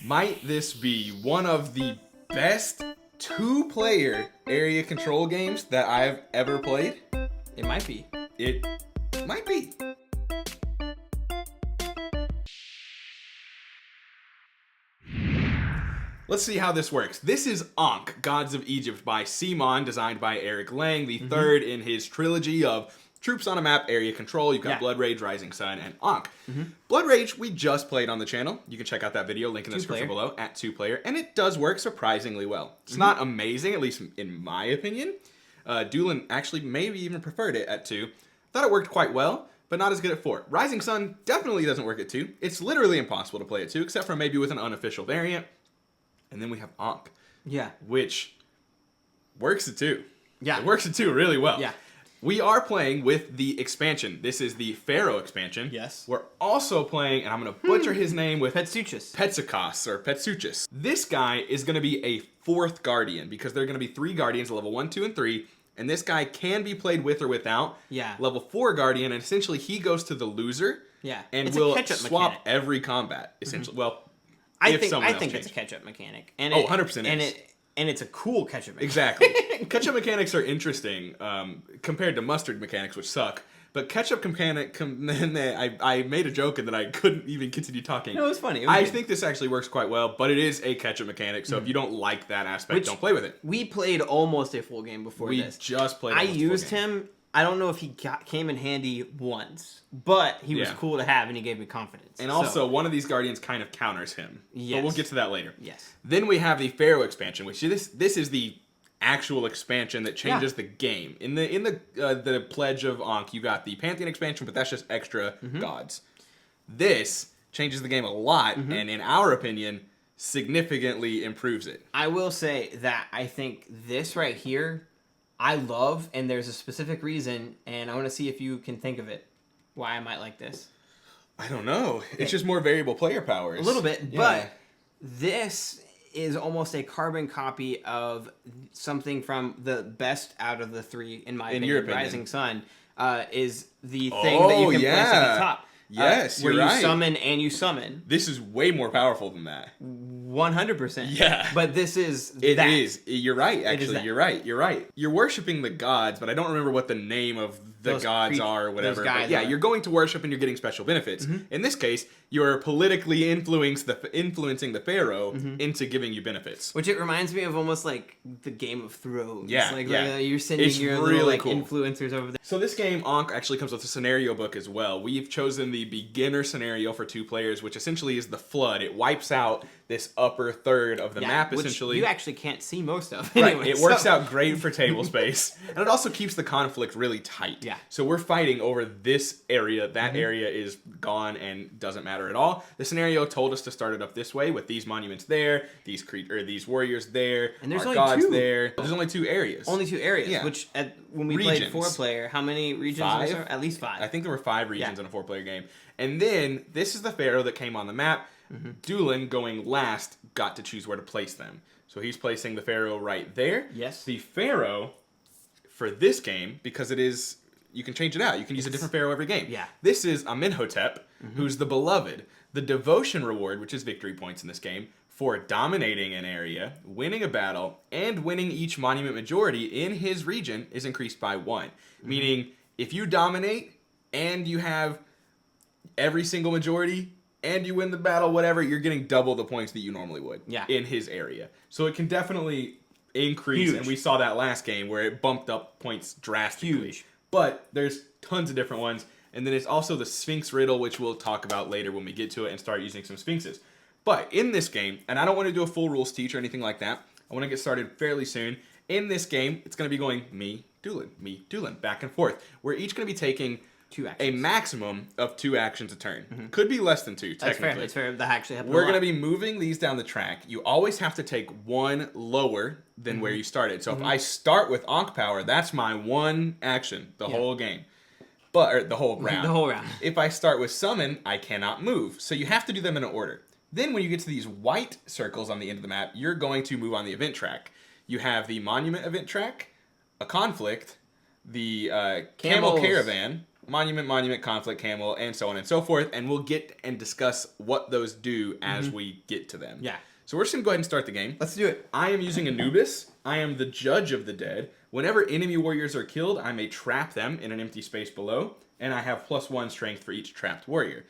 Might this be one of the best two-player area control games that I've ever played? It might be. It might be. Let's see how this works. This is Ankh, Gods of Egypt by CMON, designed by Eric Lang, the third in his trilogy of Troops on a Map, Area Control. You've got Blood Rage, Rising Sun, and Ankh. Blood Rage, we just played on the channel. You can check out that video, link in the description below, at 2-player. And it does work surprisingly well. It's not amazing, at least in my opinion. Doolin actually maybe even preferred it at 2. Thought it worked quite well, but not as good at 4. Rising Sun definitely doesn't work at 2. It's literally impossible to play at 2, except for maybe with an unofficial variant. And then we have Ankh. Yeah. Which works at 2. Yeah. It works at 2 really well. Yeah. We are playing with the expansion. This is the Pharaoh expansion. Yes. We're also playing, and I'm going to butcher his name with Petsikos or Petsuchis. This guy is going to be a 4th Guardian because there are going to be 3 Guardians, level 1, 2, and 3. And this guy can be played with or without. Yeah. Level 4 Guardian, and essentially he goes to the loser. Yeah. And will swap every combat, essentially. Well, I think it's a catch-up mechanic. And 100% and it's a cool catch-up mechanic. Exactly. Catch-up mechanics are interesting compared to mustard mechanics, which suck. But catch-up mechanic, I made a joke and then I couldn't even continue talking. No, it was funny. I think this actually works quite well, but it is a catch-up mechanic, so if you don't like that aspect, don't play with it. We played almost a full game before this. We just played I used him. I don't know if he came in handy once, but he was cool to have, and he gave me confidence. And also, one of these Guardians kind of counters him. Yes. But we'll get to that later. Yes. Then we have the Pharaoh expansion, which this is the actual expansion that changes the game. In the Pledge of Ankh, you got the Pantheon expansion, but that's just extra gods. This changes the game a lot, and in our opinion, significantly improves it. I will say that I think this right here I love, and there's a specific reason, and I want to see if you can think of it, why I might like this. I don't know. It's just more variable player powers. A little bit, but this is almost a carbon copy of something from the best out of the 3, in my opinion. Rising Sun is the thing that you can place at the top. Yes, where you're right. You summon and you summon. This is way more powerful than that. 100%. Yeah. But this is It is. You're right, actually. You're right. You're right. You're worshiping the gods, but I don't remember what the name of the gods are or whatever. But yeah, you're going to worship and you're getting special benefits. In this case, you're politically influencing the Pharaoh into giving you benefits. Which it reminds me of almost like the Game of Thrones. Yeah. You're sending your really little cool influencers over there. So this game, Ankh, actually comes with a scenario book as well. We've chosen the beginner scenario for 2 players, which essentially is the flood. It wipes out this upper third of the map, essentially. You actually can't see most of. Right. Anyway, it works out great for table space. And it also keeps the conflict really tight. Yeah. So we're fighting over this area. That area is gone and doesn't matter at all. The scenario told us to start it up this way with these monuments there, these warriors there, and there's our only gods 2. there. There's only 2 areas. Only 2 areas, yeah. Which when we played 4-player, how many regions? 5? At least 5. I think there were 5 regions in a 4-player game. And then this is the Pharaoh that came on the map. Doolin, going last, got to choose where to place them. So he's placing the Pharaoh right there. Yes. The Pharaoh for this game, because it is, you can change it out. You can use a different Pharaoh every game. Yeah. This is Amenhotep, who's the beloved. The devotion reward, which is victory points in this game, for dominating an area, winning a battle, and winning each monument majority in his region is increased by 1. Meaning, if you dominate and you have every single majority, and you win the battle, whatever, you're getting double the points that you normally would in his area. So it can definitely increase, and we saw that last game where it bumped up points drastically. Huge. But there's tons of different ones, and then it's also the Sphinx Riddle, which we'll talk about later when we get to it and start using some Sphinxes. But in this game, and I don't want to do a full rules teach or anything like that, I want to get started fairly soon. In this game, it's going to be going me, Doolin, back and forth. We're each going to be taking 2 actions. A maximum of 2 actions a turn. Could be less than 2, technically. That's fair. That actually happens. We're going to be moving these down the track. You always have to take 1 lower than where you started. So if I start with Ankh power, that's my 1 action the whole game. Or the whole round. The whole round. If I start with summon, I cannot move. So you have to do them in order. Then when you get to these white circles on the end of the map, you're going to move on the event track. You have the monument event track, a conflict, the camel caravan, monument, conflict, camel, and so on and so forth. And we'll get and discuss what those do as we get to them. Yeah. So we're just going to go ahead and start the game. Let's do it. I am using Anubis. I am the judge of the dead. Whenever enemy warriors are killed, I may trap them in an empty space below. And I have +1 strength for each trapped warrior.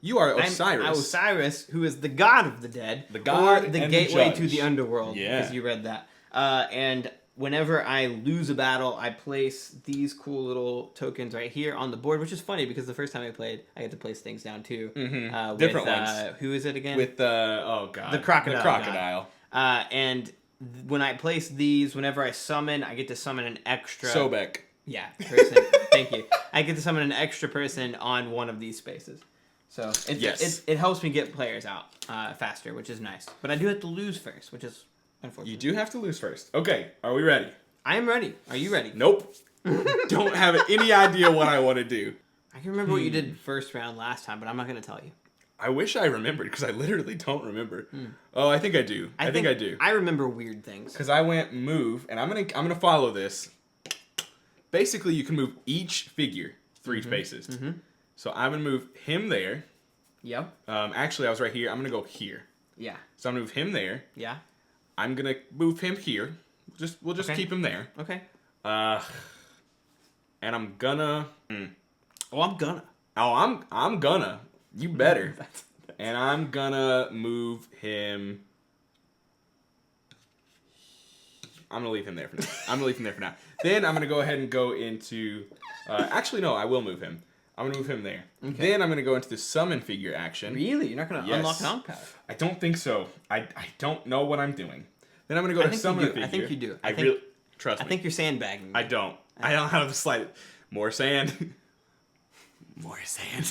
You are Osiris. I'm Osiris, who is the god of the dead. The god or the and gateway the to the underworld. Yeah. Because you read that. And whenever I lose a battle, I place these cool little tokens right here on the board, which is funny because the first time I played, I had to place things down too. Different ones. Who is it again? With the crocodile. The crocodile. And when I place these, whenever I summon, I get to summon an extra... Sobek. Yeah, person. Thank you. I get to summon an extra person on one of these spaces. So it helps me get players out faster, which is nice. But I do have to lose first, which is unfortunate. You do have to lose first. Okay, are we ready? I am ready. Are you ready? Nope. Don't have any idea what I want to do. I can remember what you did first round last time, but I'm not going to tell you. I wish I remembered, because I literally don't remember. Oh, I think I do. I think I do. I remember weird things. Because I went move, and I'm gonna follow this. Basically, you can move each figure 3 spaces. So I'm going to move him there. Yep. Actually, I was right here. I'm going to go here. Yeah. So I'm going to move him there. Yeah. I'm going to move him here. We'll just keep him there. Okay. And I'm gonna... Oh, I'm gonna. Oh, I'm gonna. You better. And I'm gonna move him... I'm gonna leave him there for now. Then I'm gonna go ahead and go into. Actually, no, I will move him. I'm gonna move him there. Okay. Then I'm gonna go into the summon figure action. Really? You're not gonna unlock an Ankh power? I don't think so. I don't know what I'm doing. Then I'm gonna go to summon figure. I think you do. Really trust me. I think you're sandbagging me. I don't have the slightest. More sand. More sand.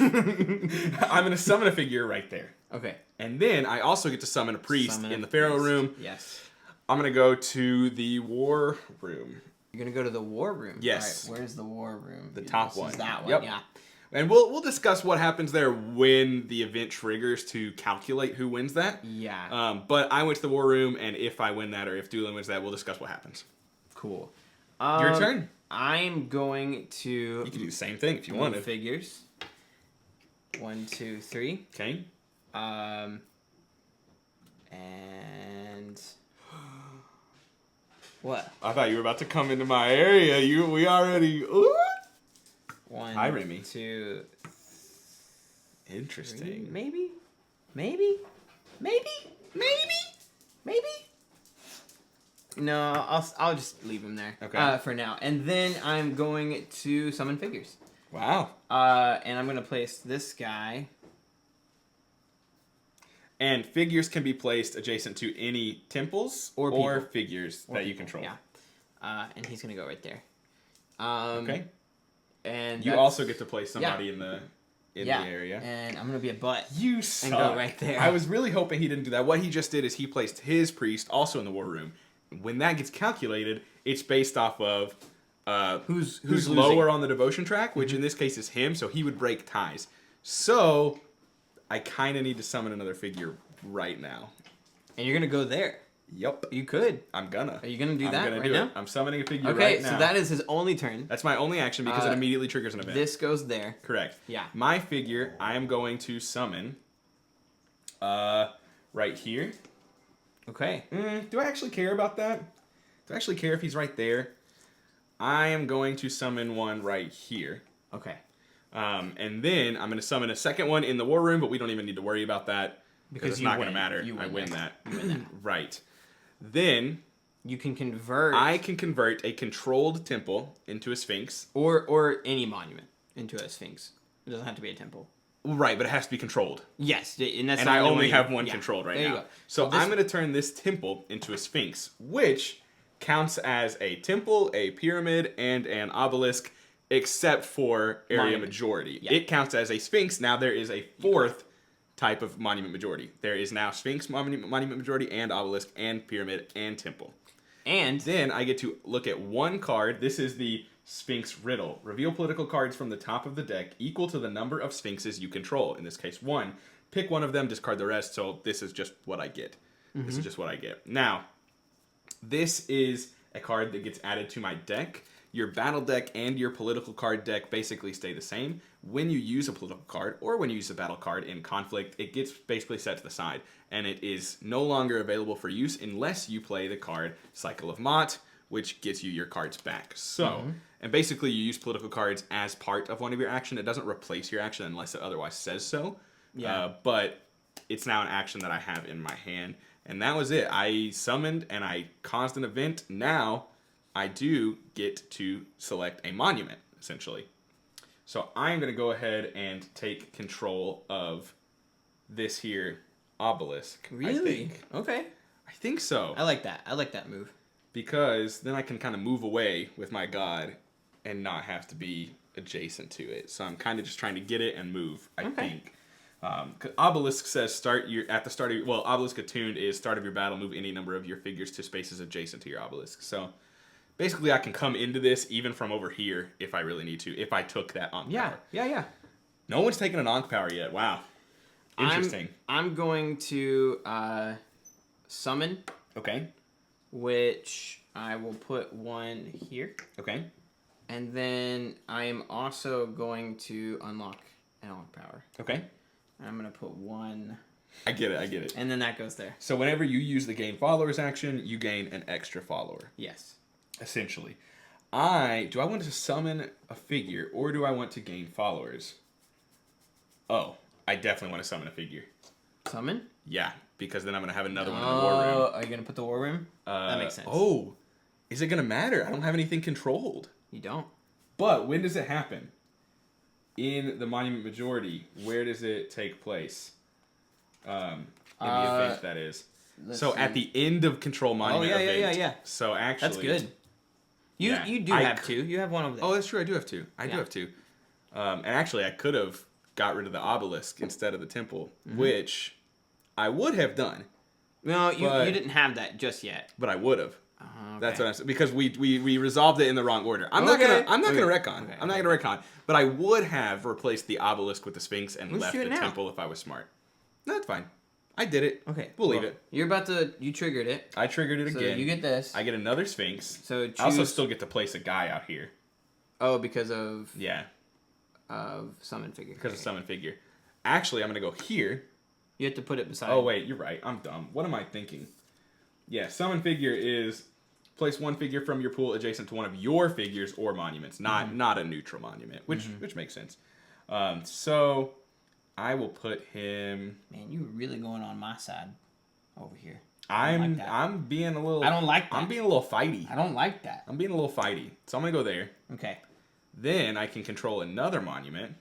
I'm gonna summon a figure right there. Okay. And then I also get to summon a priest in the Pharaoh room. Yes. I'm going to go to the war room. You're going to go to the war room? Yes. All right, where's the war room? The top one. That one, yep. Yeah. And we'll discuss what happens there when the event triggers to calculate who wins that. Yeah. But I went to the war room, and if I win that or if Doolin wins that, we'll discuss what happens. Cool. Your turn. I'm going to... You can do the same thing if you want to. Figures. 1, 2, 3. Okay. And... What? I thought you were about to come into my area. We already... Ooh. 1, Hi, Remy. 2... Interesting. 3, maybe? No, I'll just leave him there. Okay. For now. And then I'm going to summon figures. Wow. And I'm going to place this guy... And figures can be placed adjacent to any temples or figures that you control. Yeah. And he's going to go right there. Okay. And you also get to place somebody in the area. And I'm going to be a butt. You suck. And go right there. I was really hoping he didn't do that. What he just did is he placed his priest also in the war room. When that gets calculated, it's based off of who's lower on the devotion track, which in this case is him, so he would break ties. So... I kind of need to summon another figure right now. And you're going to go there? Yep. You could. I'm gonna. Are you going to do that I'm gonna right do now? It. I'm summoning a figure right now. Okay, so that is his only turn. That's my only action because it immediately triggers an event. This goes there. Correct. Yeah. My figure, I am going to summon right here. Okay. Do I actually care about that? Do I actually care if he's right there? I am going to summon one right here. Okay. And then I'm going to summon a second one in the war room, but we don't even need to worry about that because it's not going to matter. I win that. You win that. Right. Then you can convert. I can convert a controlled temple into a sphinx, or any monument into a sphinx. It doesn't have to be a temple. Right, but it has to be controlled. Yes, and that's. And I only have one controlled right now. So this... I'm going to turn this temple into a sphinx, which counts as a temple, a pyramid, and an obelisk. Except for area majority. Yeah. It counts as a sphinx. Now there is a fourth type of monument majority. There is now sphinx monument majority and obelisk and pyramid and temple. And then I get to look at one card. This is the Sphinx Riddle. Reveal political cards from the top of the deck equal to the number of sphinxes you control. In this case, 1. Pick one of them, discard the rest. So this is just what I get. Mm-hmm. This is just what I get. Now, this is a card that gets added to my deck. your battle deck and your political card deck basically stay the same. When you use a political card or when you use a battle card in conflict, it gets basically set to the side, and it is no longer available for use unless you play the card Cycle of Mott, which gets you your cards back. So, and basically you use political cards as part of one of your action. It doesn't replace your action unless it otherwise says so. Yeah. But it's now an action that I have in my hand. And that was it. I summoned and I caused an event. Now I do get to select a monument, essentially. So I'm going to go ahead and take control of this here obelisk. Really? Okay. I think so. I like that. I like that move. Because then I can kind of move away with my god and not have to be adjacent to it. So I'm kind of just trying to get it and move, I think. Obelisk says Obelisk attuned is start of your battle, move any number of your figures to spaces adjacent to your obelisk. So basically I can come into this even from over here if I really need to, if I took that Ankh power. Yeah. No one's taken an Ankh power yet. Wow. Interesting. I'm going to summon. Okay. Which I will put one here. Okay. And then I am also going to unlock an Ankh power. Okay. I'm going to put one. I get it. And then that goes there. So whenever you use the gain followers action, you gain an extra follower. Yes. Essentially. Do I want to summon a figure or do I want to gain followers? Oh, I definitely want to summon a figure. Summon? Yeah, because then I'm going to have another one in the war room. Are you going to put the war room? That makes sense. Oh, is it going to matter? I don't have anything controlled. You don't. But when does it happen? In the Monument Majority, where does it take place? In the event, that is. So at the end of Control Monument event. Yeah. So actually... That's good. You do have two. You have one over there. Oh, that's true. I do have two. I do have two. And actually, I could have got rid of the obelisk instead of the temple, which I would have done. No, you didn't have that just yet. But I would have. Okay. That's what I'm saying. Because we resolved it in the wrong order. I'm not gonna retcon. Okay. I'm not gonna retcon. But I would have replaced the obelisk with the Sphinx and left the temple if I was smart. No, that's fine. I did it. Okay. We'll leave it. You triggered it. I triggered it again. So you get this. I get another Sphinx. So I also still get to place a guy out here. Oh, because of... Yeah. Of summon figure. Because of summon figure. Actually, I'm going to go here. You have to put it beside... Oh, wait. You're right. I'm dumb. What am I thinking? Yeah, summon figure is place one figure from your pool adjacent to one of your figures or monuments. Not a neutral monument, which makes sense. So... I will put him... Man, you were really going on my side over here. I'm being a little... I don't like that. I'm being a little fighty. I don't like that. I'm being a little fighty. So I'm going to go there. Okay. Then I can control another monument.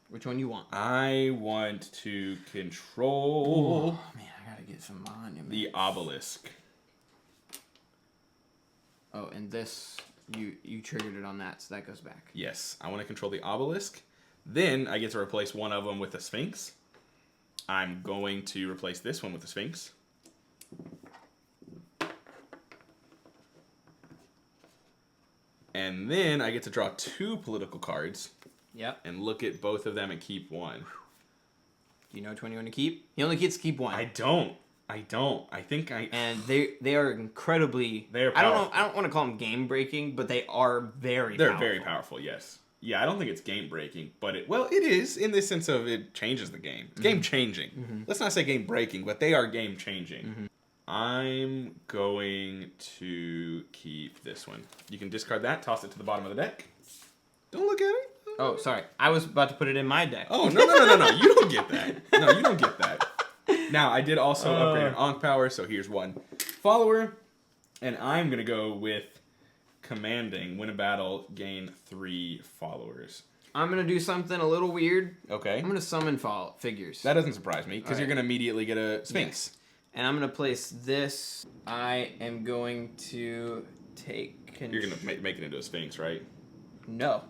Which one you want? I want to control... Oh, man, I got to get some monuments. The obelisk. Oh, and this... You triggered it on that, so that goes back. Yes. I want to control the obelisk. Then I get to replace one of them with the Sphinx. I'm going to replace this one with the Sphinx. And then I get to draw two political cards. Yep. And look at both of them and keep one. Do you know which one you want to keep? He only gets to keep one. I don't. I think I... And they are incredibly... They're powerful. I don't want to call them game-breaking, but they are very powerful. They're very powerful, yes. Yeah, I don't think it's game-breaking, but it is in the sense of it changes the game. It's game-changing. Let's not say game-breaking, but they are game-changing. I'm going to keep this one. You can discard that, toss it to the bottom of the deck. Don't look at it. Oh, sorry. I was about to put it in my deck. Oh, no. You don't get that. No, you don't get that. Now, I did also upgrade an Ankh power, so here's one follower. And I'm going to go with commanding. Win a battle, gain 3 followers. I'm going to do something a little weird. Okay. I'm going to summon figures. That doesn't surprise me, because you're going to immediately get a Sphinx. Yes. And I'm going to place this. I am going to take... You're going to make it into a Sphinx, right? No.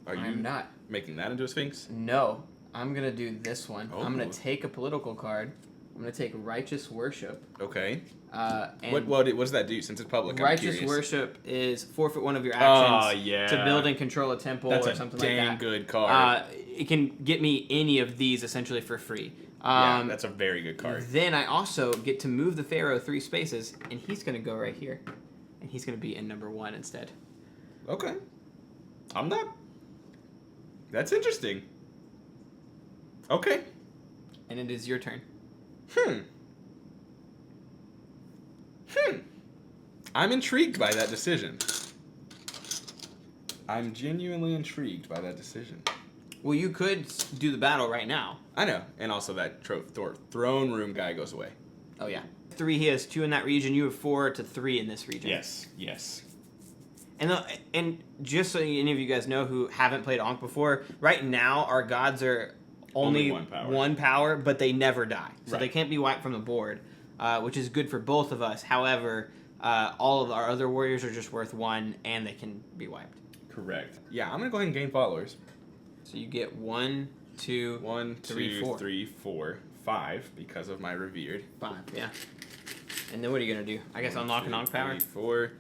I'm not. Making that into a Sphinx? No. I'm going to do this one. Oh. I'm going to take a political card. I'm going to take Righteous Worship. Okay. And what does that do since it's public? Righteous Worship is forfeit one of your actions to build and control a temple or something like that. That's a dang good card. It can get me any of these essentially for free. Yeah, that's a very good card. Then I also get to move the Pharaoh 3 spaces, and he's going to go right here. And he's going to be in number 1 instead. Okay. I'm not... That's interesting. Okay. And it is your turn. I'm intrigued by that decision. I'm genuinely intrigued by that decision. Well, you could do the battle right now. I know. And also that throne room guy goes away. Oh, yeah. 3, he has 2 in that region. You have 4 to 3 in this region. Yes. And just so any of you guys know who haven't played Ankh before, right now our gods are only one power, but they never die. So they can't be wiped from the board, which is good for both of us. However, all of our other warriors are just worth 1, and they can be wiped. Correct. Yeah, I'm going to go ahead and gain followers. So you get 1, 2, 3, 4. 5 because of my revered. 5, yeah. And then what are you going to do? I guess unlock an Ankh power? 3, 4,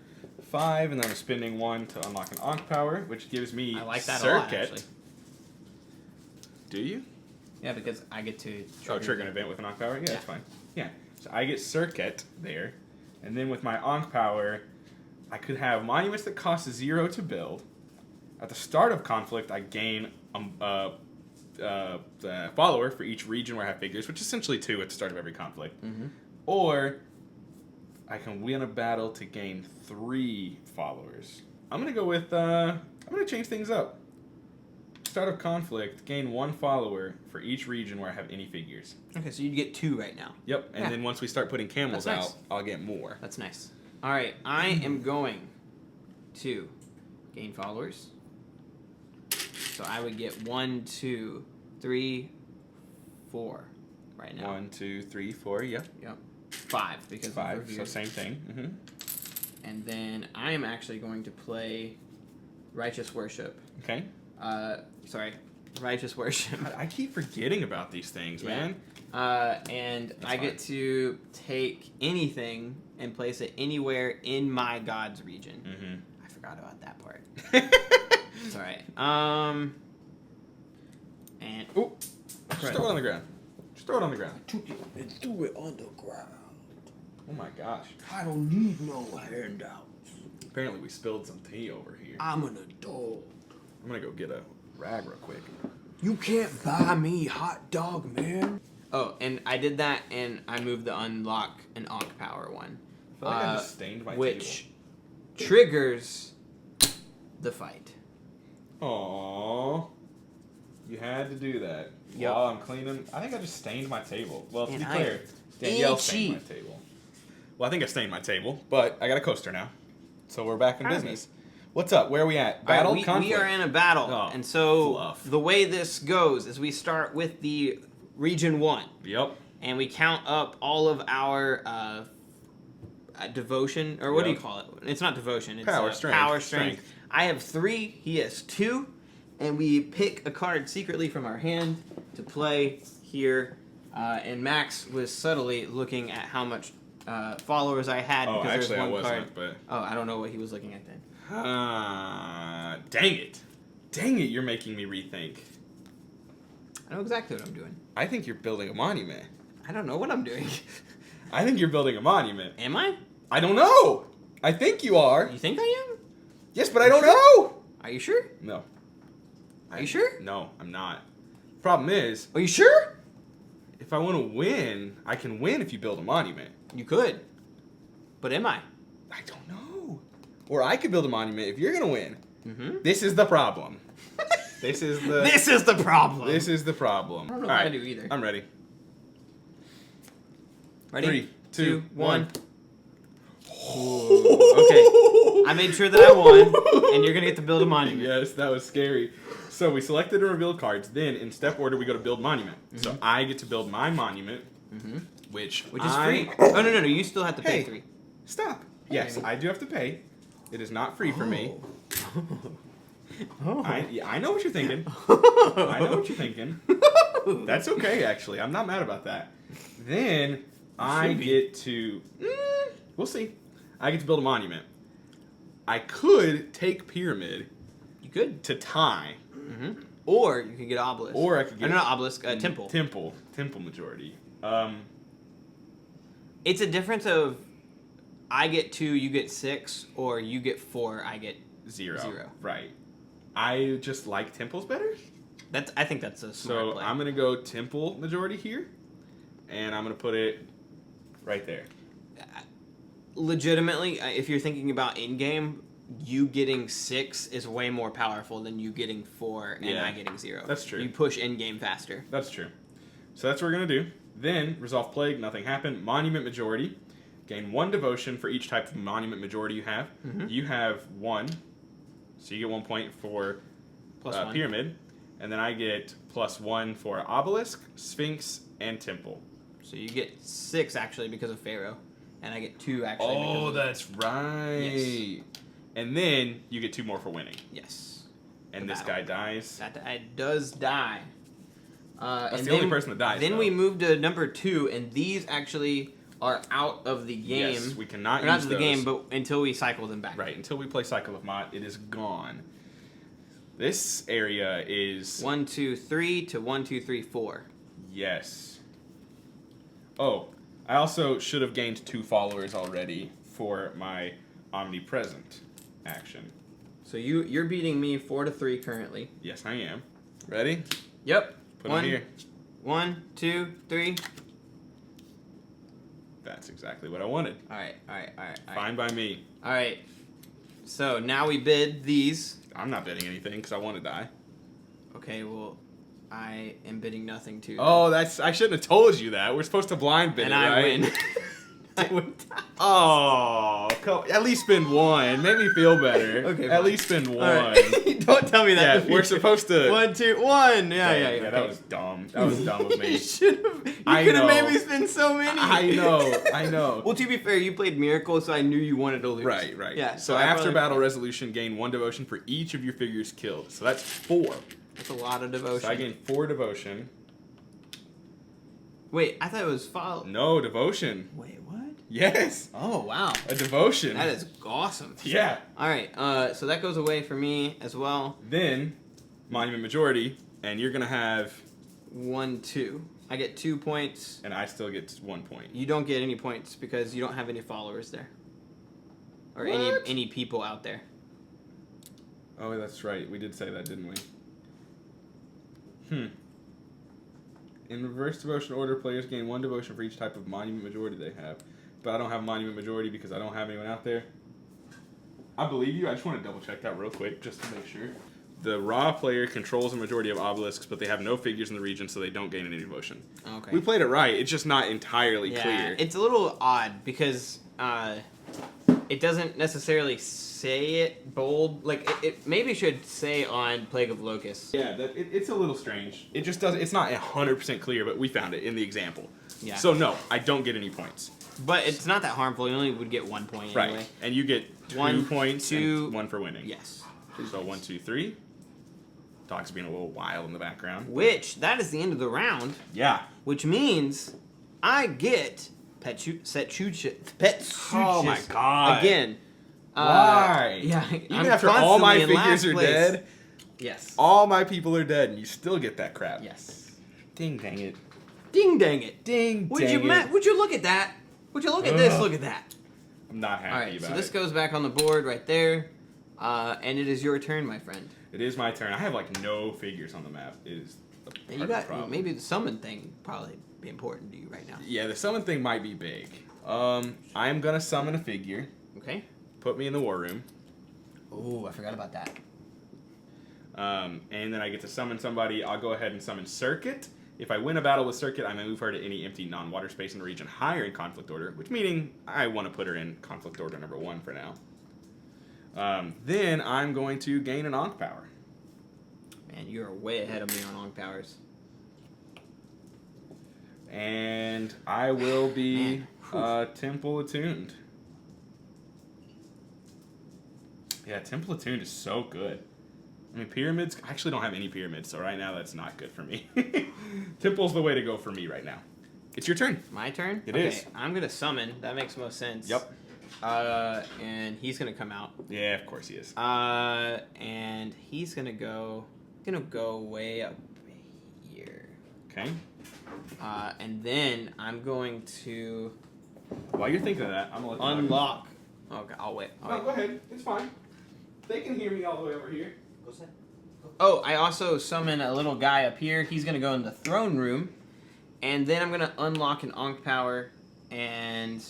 5, and then I'm spending 1 to unlock an Ankh power, which gives me I like that Circuit. a lot, actually. Do you? Yeah, because I get to trigger an event with an Ankh power? Yeah, that's fine. Yeah, so I get Circuit there, and then with my Ankh power, I could have monuments that cost 0 to build. At the start of conflict, I gain the follower for each region where I have figures, which is essentially 2 at the start of every conflict. Mm-hmm. Or I can win a battle to gain 3 followers. I'm gonna go with I'm gonna change things up. Start of conflict, gain 1 follower for each region where I have any figures. Okay, so you'd get 2 right now. Yep, and then once we start putting camels out, I'll get more. That's nice. All right, I am going to gain followers. So I would get 1, 2, 3, 4 right now. 1, 2, 3, 4. Yep. 5 because 5. So same thing. Mm-hmm. And then I am actually going to play Righteous Worship. Okay. Righteous Worship. I keep forgetting about these things, man. And I get to take anything and place it anywhere in my god's region. Mm-hmm. I forgot about that part. It's all right. And just throw it on the ground. Just throw it on the ground. I took it and threw it on the ground. Oh my gosh. I don't need no handouts. Apparently we spilled some tea over here. I'm an adult. I'm gonna go get a rag real quick. You can't buy me hot dog, man. Oh, and I did that, and I moved the unlock an Ankh power one. I feel like I just stained my which triggers the fight. Aww. You had to do that. Yep. While I'm cleaning. I think I just stained my table. Well, to be clear, Danielle stained my table. Well, I think I stained my table, but I got a coaster now. So we're back in business. What's up? Where are we at? Battle? Conflict? We are in a battle. And so the way this goes is we start with the Region 1. Yep. And we count up all of our devotion, or what do you call it? It's not devotion. It's power, strength. I have 3. He has 2. And we pick a card secretly from our hand to play here. And Max was subtly looking at how much followers I had. Oh, because actually, there's one I wasn't. card. But Oh, I don't know what he was looking at then. Dang it. Dang it, you're making me rethink. I know exactly what I'm doing. I think you're building a monument. I don't know what I'm doing. I think you're building a monument. Am I? I don't know. I think you are. You think I am? Yes, but I don't know. Are you sure? No. Are you sure? No, I'm not. Problem is, Are you sure? if I want to win, I can win if you build a monument. You could. But am I? I don't know. Or I could build a monument if you're going to win. Mm-hmm. This is the problem. This is the problem. This is the problem. I don't know what I do either. I'm ready. Ready? 3, 2, 1. Okay. I made sure that I won, and you're going to get to build a monument. Yes, that was scary. So we selected and revealed cards. Then, in step order, we go to build monument. Mm-hmm. So I get to build my monument, which is free. Oh, no. You still have to pay 3. Stop. Yes, I do have to pay. It is not free for me. I know what you're thinking. I know what you're thinking. That's okay, actually. I'm not mad about that. Then I get to... we'll see. I get to build a monument. I could take pyramid. You could. To tie. Mm-hmm. Or you could get obelisk. Or I could get... No, not obelisk. Temple. Temple majority. It's a difference of I get 2, you get 6, or you get 4, I get 0. Right. I just like temples better. I think that's a smart play. I'm going to go temple majority here, and I'm going to put it right there. Legitimately, if you're thinking about in-game, you getting 6 is way more powerful than you getting 4 and I getting 0. That's true. You push in-game faster. That's true. So that's what we're going to do. Then, Resolve Plague, nothing happened. Monument Majority. Gain 1 devotion for each type of monument majority you have. You have 1, so you get 1 point for pyramid. And then I get +1 for obelisk, sphinx, and temple. So you get 6 actually because of Pharaoh. And I get 2 actually. Oh, that's right. Yes. And then you get 2 more for winning. Yes. And this guy dies. That guy does die. That's the only person that dies. Then we move to number 2, and these actually are out of the game. Yes, we cannot use not out of the those. game, but until we cycle them back. Right, until we play Cycle of Mott, it is gone. This area is 1, 2, 3 to 1, 2, 3, 4. Yes. Oh, I also should have gained 2 followers already for my omnipresent action. So you're beating me 4 to 3 currently. Yes, I am. Ready? Yep. Put them here. 1, 2, 3. That's exactly what I wanted. All right. Fine by me. All right. So now we bid these. I'm not bidding anything because I want to die. Okay, well, I am bidding nothing too. Oh, I shouldn't have told you that. We're supposed to blind bid and it, right? I win. I win. Oh, at least spend 1. Make me feel better. Okay. At least spend 1. Right. Don't tell me that. Yeah, we're supposed to. 1, 2, 1. Yeah. Okay. That was dumb. That was dumb of me. You should have. You could have made me spend so many. I know. Well, to be fair, you played Miracle, so I knew you wanted to lose. Right. Yeah. So after battle resolution, gain 1 devotion for each of your figures killed. So that's 4. That's a lot of devotion. So I gained 4 devotion. Wait, I thought it was follow. No, devotion. Wait, what? Yes. Oh, wow. A devotion. That is awesome. Yeah. All right, so that goes away for me as well. Then, Monument Majority, and you're going to have 1, 2. I get 2 points. And I still get 1 point. You don't get any points because you don't have any followers there. Or any people out there. Oh, that's right. We did say that, didn't we? In reverse devotion order, players gain 1 devotion for each type of monument majority they have. But I don't have monument majority because I don't have anyone out there. I believe you. I just want to double check that real quick just to make sure. The raw player controls a majority of obelisks, but they have no figures in the region, so they don't gain any devotion. Okay. We played it right. It's just not entirely clear. It's a little odd because it doesn't necessarily say it bold. Like, it maybe should say on Plague of Locusts. Yeah, it's a little strange. It just doesn't. It's not 100% clear, but we found it in the example. Yeah. So no, I don't get any points. But it's not that harmful. You only would get 1 point anyway. Right, and you get 2 1, points 2, and 1 for winning. Yes. So 1, 2, 3. Dog's being a little wild in the background. Which, that is the end of the round. Yeah. Which means I get Pet Oh my god. Again. Why? Yeah. Even after all my figures are dead? Yes. All my people are dead, and you still get that crap. Yes. Ding dang it. Ding dang it. Would you look at that? Would you look at this? Look at that. I'm not happy Alright, about so it. this goes back on the board right there. And it is your turn, my friend. It is my turn. I have like no figures on the map. It is a And you got maybe the summon thing probably be important to you right now. Yeah, the summon thing might be big. I'm gonna summon a figure. Okay. Put me in the war room. Oh, I forgot about that. And then I get to summon somebody. I'll go ahead and summon Circuit. If I win a battle with Circuit, I may move her to any empty non-water space in the region higher in conflict order, which meaning I want to put her in conflict order number 1 for now. Then I'm going to gain an Ankh power. Man, you're way ahead of me on Ankh powers. And I will be Temple Attuned. Yeah, Temple Attuned is so good. I mean, pyramids, I actually don't have any pyramids, so right now that's not good for me. Temple's the way to go for me right now. It's your turn. My turn? It is. I'm going to summon. That makes most sense. Yep. And he's going to come out. Yeah, of course he is. And he's going to go way up here. Okay. And then I'm going to While you're thinking of that, I'm going to let unlock. Okay, I'll wait. No, go ahead. It's fine. They can hear me all the way over here. What's that? Oh, I also summon a little guy up here. He's going to go in the throne room. And then I'm going to unlock an Ankh power. And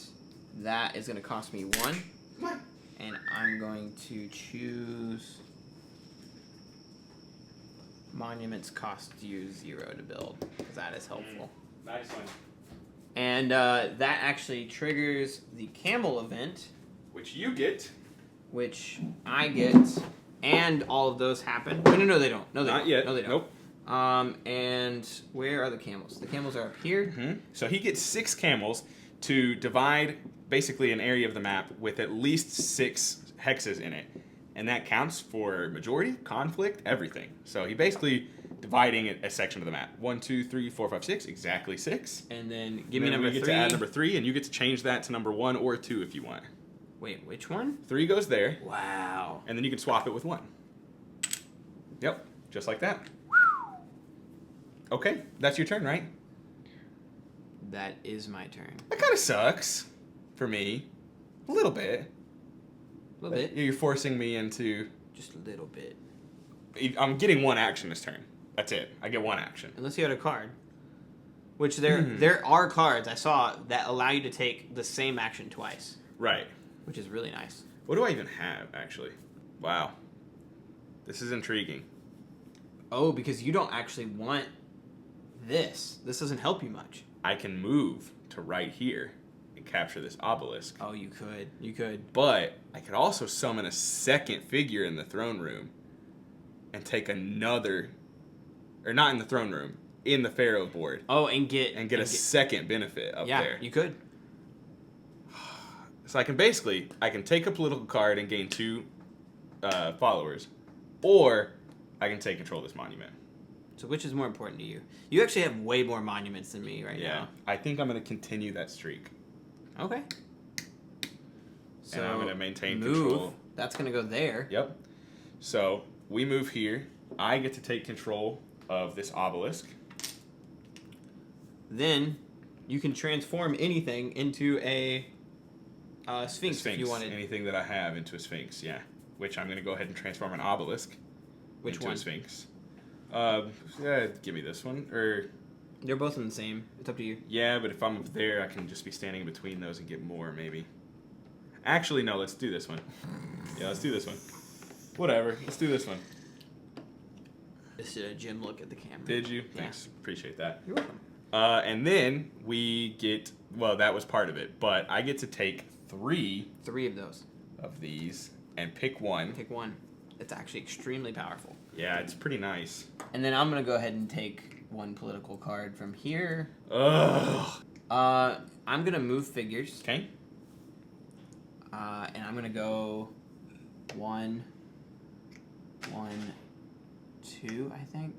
that is going to cost me 1. Come on. And I'm going to choose... Monuments cost you 0 to build, because that is helpful. Nice one. And that actually triggers the camel event. Which you get. Which I get. And all of those happen. No, they don't. No, they Not don't. yet. No, they don't. Nope. And where are the camels? The camels are up here. Mm-hmm. So he gets 6 camels to divide basically an area of the map with at least 6 hexes in it. And that counts for majority, conflict, everything. So he basically dividing a section of the map. 1, 2, 3, 4, 5, 6, exactly 6. And then give me then number we get 3. to add number 3, and you get to change that to number 1 or 2 if you want. Wait, which one? 3 goes there. Wow. And then you can swap it with 1. Yep, just like that. Okay, that's your turn, right? That is my turn. That kind of sucks for me. A little bit. A little bit. You're forcing me into... Just a little bit. I'm getting 1 action this turn. That's it. I get 1 action. Unless you had a card. Which there are cards I saw that allow you to take the same action twice. Right. Which is really nice. What do I even have, actually? Wow. This is intriguing. Oh, because you don't actually want this. This doesn't help you much. I can move to right here and capture this obelisk. Oh, you could. You could. But I could also summon a second figure in the throne room and take another... Or not in the throne room. In the Pharaoh board. Oh, and get a second benefit up there. Yeah, you could. So I can take a political card and gain 2 followers, or I can take control of this monument. So which is more important to you? You actually have way more monuments than me right now. I think I'm going to continue that streak. Okay. So And I'm going to maintain move. control. That's going to go there. Yep. So we move here. I get to take control of this obelisk. Then you can transform anything into a sphinx if you wanted. Anything that I have into a sphinx, yeah. Which I'm going to go ahead and transform an obelisk into a sphinx. Give me this one. Or they're both in the same. It's up to you. yeah, but if I'm up there, I can just be standing between those and get more, maybe. Actually, no, let's do this one. Yeah, let's do this one. Whatever, let's do this one. Just did a Jim look at the camera. Did you? Yeah. Thanks. Appreciate that. You're welcome. And then we get, well, that was part of it, but I get to take 3 of those of these and pick 1. Pick 1. It's actually extremely powerful. Yeah, it's pretty nice. And then I'm going to go ahead and take 1 political card from here. Ugh. I'm going to move figures. Okay. And I'm going to go 1, 2, I think.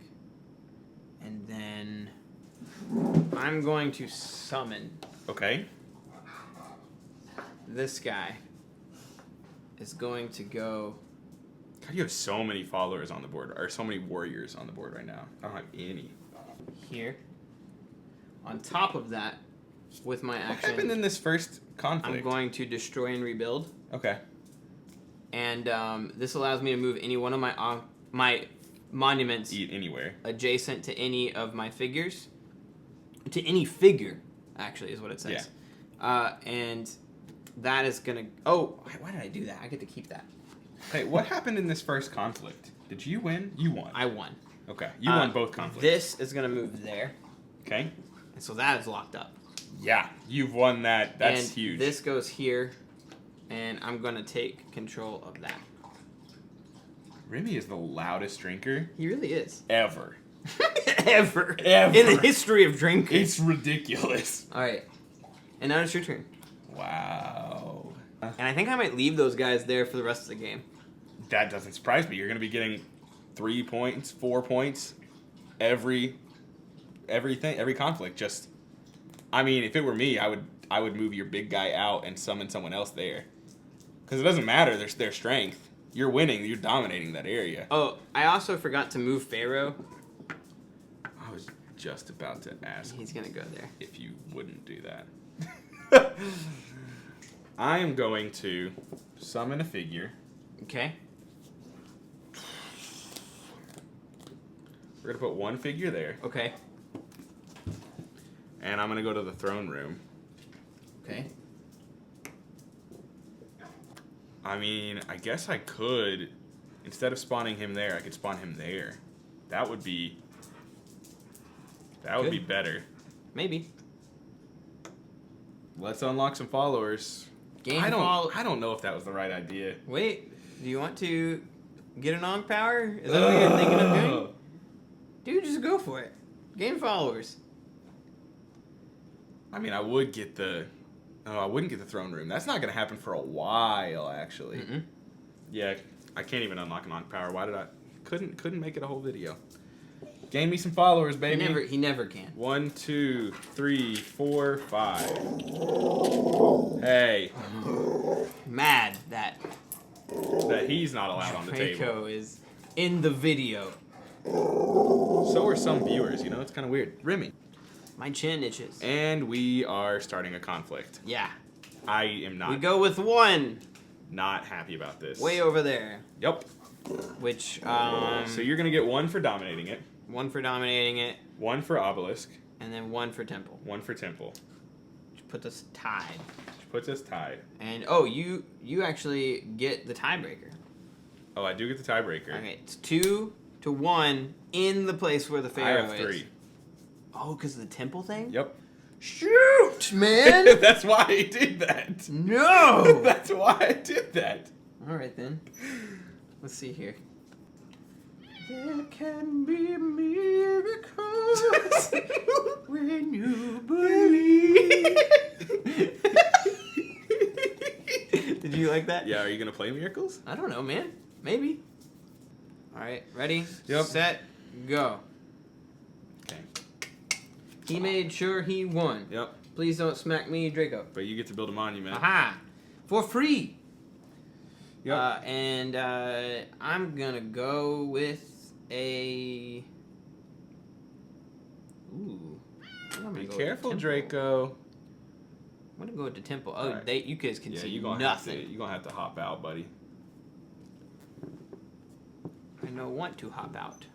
And then I'm going to summon. Okay. This guy is going to go... God, you have so many followers on the board, or so many warriors on the board right now. I don't have any. Here. On top of that, with my action... What happened in this first conflict? I'm going to destroy and rebuild. Okay. And this allows me to move any one of my monuments... Eat anywhere. ...adjacent to any of my figures. To any figure, actually, is what it says. Yeah. And that is going to... Oh, why did I do that? I get to keep that. Hey, what happened in this first conflict? Did you win? You won. I won. Okay. You won both conflicts. This is going to move there. Okay. And so that is locked up. Yeah, you've won that. That's and huge. This goes here, and I'm going to take control of that. Remy is the loudest drinker He really is. ever. Ever. Ever. In the history of drinking. It's ridiculous. All right. And now it's your turn. Wow. And I think I might leave those guys there for the rest of the game. That doesn't surprise me. You're going to be getting 3 points, 4 points every conflict. Just, I mean, if it were me, I would move your big guy out and summon someone else there. Because it doesn't matter their strength. You're winning. You're dominating that area. Oh, I also forgot to move Pharaoh. I was just about to ask. He's going to go there. If you wouldn't do that. I am going to summon a figure. Okay. We're gonna put one figure there. Okay. And I'm gonna go to the throne room. Okay. I mean, I guess I could, instead of spawning him there, I could spawn him there. That would be better. Maybe. Let's unlock some followers. I don't know if that was the right idea. Wait, do you want to get an Ankh power? Is that what you're thinking of doing? Dude, just go for it. Gain followers. I mean, I would get the... Oh, I wouldn't get the throne room. That's not going to happen for a while, actually. Mm-mm. Yeah, I can't even unlock an Ankh power. Why did I... Couldn't make it a whole video. Gain me some followers, baby. He never can. 1, 2, 3, 4, 5. Hey. Mad that he's not allowed on the table. Draco is in the video. So are some viewers, you know? It's kind of weird. Remy. My chin itches. And we are starting a conflict. Yeah. I am not... We go with one. Not happy about this. Way over there. Yep. Which, So you're going to get 1 for dominating it. 1 for dominating it. 1 for obelisk. And then 1 for temple. 1 for temple. Which puts us tied. Which puts us tied. And, oh, you actually get the tiebreaker. Oh, I do get the tiebreaker. Okay, it's 2 to 1 in the place where the Pharaoh is. I have 3. Oh, because of the temple thing? Yep. Shoot, man! That's why I did that. No! That's why I did that. Alright then. Let's see here. There can be miracles when you believe. Did you like that? Yeah, are you going to play Miracles? I don't know, man. Maybe. Alright, ready? Yep. Set, go. Okay. He made sure he won. Yep. Please don't smack me, Draco. But you get to build a monument. Aha! For free! Yep. And I'm gonna go with a... Ooh. Be careful, Draco. I'm gonna go with the temple. Oh, right. You guys can see you're gonna nothing. You're gonna have to hop out, buddy. I don't want to hop out.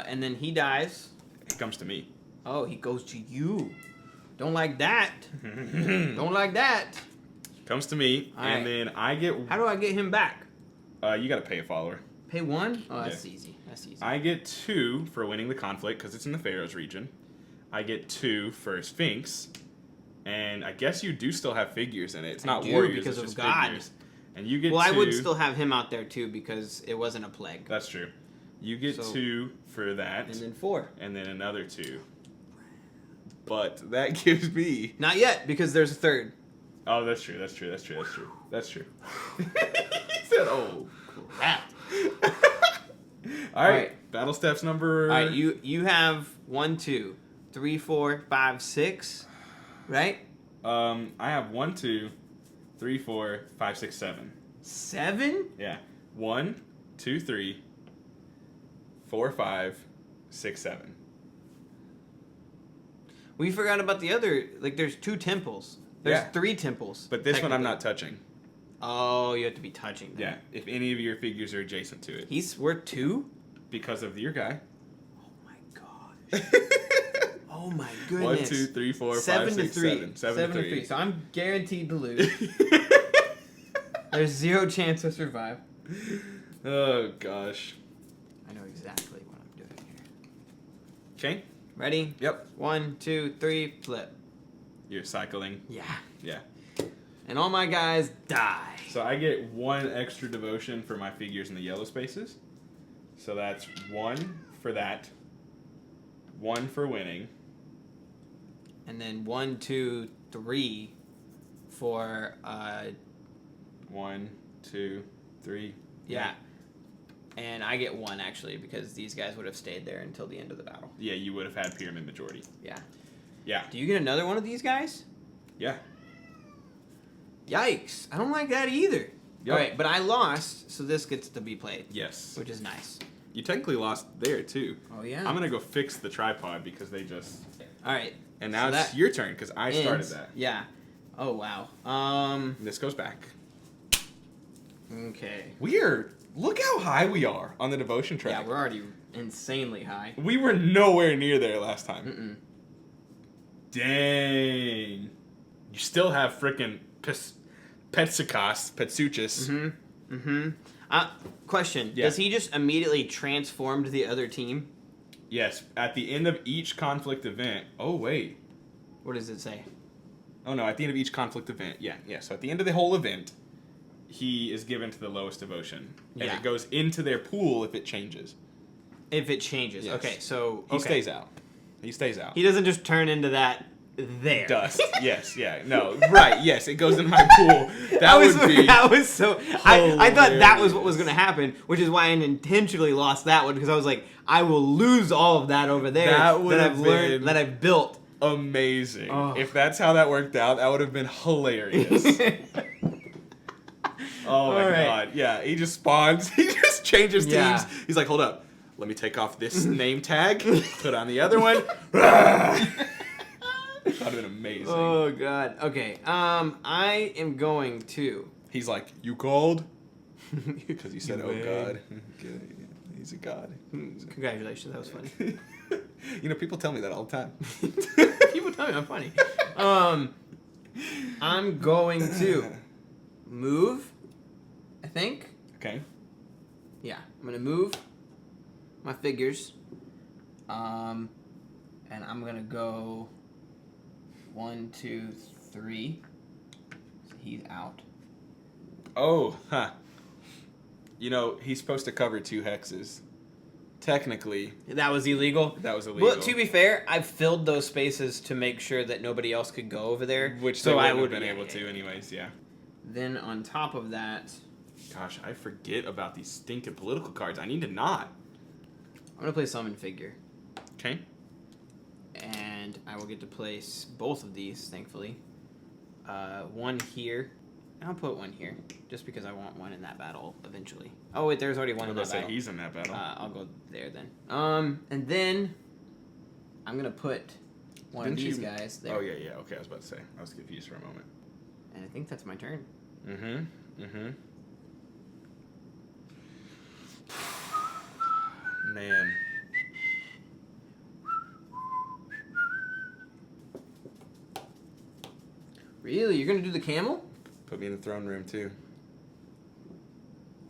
And then he dies. It comes to me. Oh, he goes to you. Don't like that. Don't like that. Comes to me, and then I get... How do I get him back? You gotta pay a follower. Pay 1? Oh, that's easy. That's easy. I get 2 for winning the conflict, because it's in the Pharaoh's region. I get 2 for Sphinx. And I guess you do still have figures in it. It's not warriors, because it's of just God. figures. And you get well, 2... I would still have him out there, too, because it wasn't a plague. That's true. You get 2 for that. And then 4. And then another 2. But that gives me... Not yet, because there's a 3rd. Oh, that's true. That's true. He said, "Oh, crap." All right. Battle steps number... All right, you have 1, 2, 3, 4, 5, 6, right? I have 1, 2, 3, 4, 5, 6, 7. 7? Yeah. 1, 2, 3, 4, 5, 6, 7. We forgot about the other. Like, there's 2 temples. There's 3 temples. But this one I'm not touching. Oh, you have to be touching them. Yeah. If any of your figures are adjacent to it. He's worth 2? Because of your guy. Oh my gosh. Oh my goodness. 1, 2, 3, 4, 5, 6, 7. 7 to 3. So I'm guaranteed to lose. There's 0 chance to survive. Oh gosh. I know exactly what I'm doing here. Okay. Ready? Yep. 1, 2, 3, flip. You're cycling. Yeah. Yeah. And all my guys die. So I get 1 extra devotion for my figures in the yellow spaces. So that's 1 for that. 1 for winning. And then 1, 2, 3 for 1, 2, 3. Yeah. And I get 1 actually because these guys would have stayed there until the end of the battle. Yeah, you would have had pyramid majority. Yeah. Yeah. Do you get another one of these guys? Yeah. Yikes. I don't like that either. Yep. Alright, but I lost, so this gets to be played. Yes. Which is nice. You technically lost there too. Oh yeah? I'm gonna go fix the tripod because they just... Alright. And now it's your turn because I started that. Yeah. Oh wow. And this goes back. Okay. We are Look how high we are on the devotion track. Yeah, we're already insanely high. We were nowhere near there last time. Mm-mm. Dang. You still have frickin' Petsuchus. Mm-hmm. Mm-hmm. Question. Yeah. Does he just immediately transform to the other team? Yes, at the end of each conflict event. Oh, wait. What does it say? Oh, no, at the end of each conflict event. Yeah. So at the end of the whole event, he is given to the lowest devotion. And Yeah. it goes into their pool if it changes. If it changes. Yes. Okay, so... He stays out. He stays out. He doesn't just turn into that there. Dust. Yes, yeah. No, right, yes, it goes in my pool. That would be... That was so... I thought that was what was going to happen, which is why I intentionally lost that one, because I was like, I will lose all of that over there That would have I've learned, that I've built. Amazing. Oh. If that's how that worked out, that would have been hilarious. Oh my god. Yeah, he just spawns. He just changes teams. He's like, hold up. Let me take off this name tag, put on the other one. That would have been amazing. Oh god. Okay. I am going to... He's like, you called? Because you said, oh god. He's a god. Congratulations, that was funny. You know, people tell me that all the time. People tell me I'm funny. I'm going to move, I think. Okay. Yeah, I'm going to move my figures. And I'm going to go 1, 2, 3. So he's out. Oh, huh. You know, he's supposed to cover 2 hexes. Technically. That was illegal? That was illegal. Well, to be fair, I filled those spaces to make sure that nobody else could go over there. Which so I would have been able to anyways, yeah. Then on top of that... Gosh, I forget about these stinking political cards. I need to not. I'm going to play Summon Figure. Okay. And I will get to place both of these, thankfully. One here. I'll put one here, just because I want one in that battle eventually. Oh wait, there's already one in that battle. He's in that battle. I'll go there then. And then I'm gonna put one of these guys there. Oh yeah. Okay, I was about to say. I was confused for a moment. And I think that's my turn. Man. Really? You're gonna do the camel? Put me in the throne room too.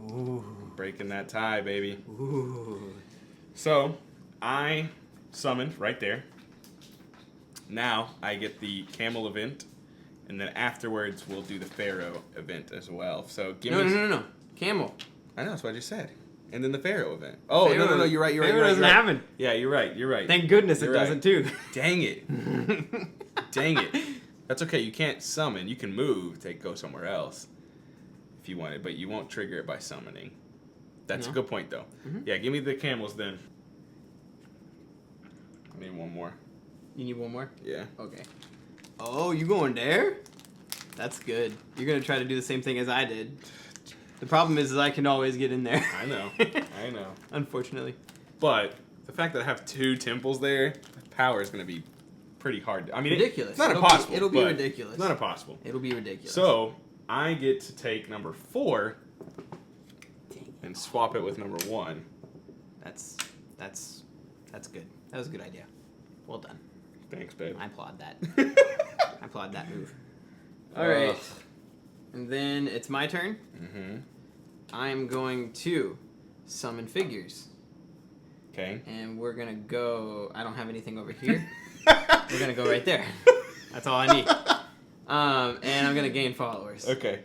Ooh. Breaking that tie, baby. Ooh. So, I summoned right there. Now, I get the camel event. And then afterwards, we'll do the Pharaoh event as well. So, give me... No. Camel. I know, that's what I just said. And then the Pharaoh event. Oh, Pharaoh, no, you're right. Pharaoh doesn't happen. Yeah, you're right. Thank goodness You're it right. doesn't too. Dang it. Dang it. That's okay. You can't summon. You can move to go somewhere else if you want it, but you won't trigger it by summoning. That's a good point, though. Yeah, give me the camels then. I need one more. You need one more? Yeah. Okay. Oh, you going there? That's good. You're going to try to do the same thing as I did. The problem is I can always get in there. I know. Unfortunately. But the fact that I have 2 temples there, power is going to be pretty hard. I mean, ridiculous. It's not impossible. It'll be ridiculous. It's not impossible. It'll be ridiculous. So, I get to take number 4 and swap it with number 1. That's good. That was a good idea. Well done. Thanks, babe. I applaud that. I applaud that move. All right. And then it's my turn. I'm going to summon figures. Okay. And we're going to go... I don't have anything over here. We're going to go right there. That's all I need. And I'm going to gain followers. Okay.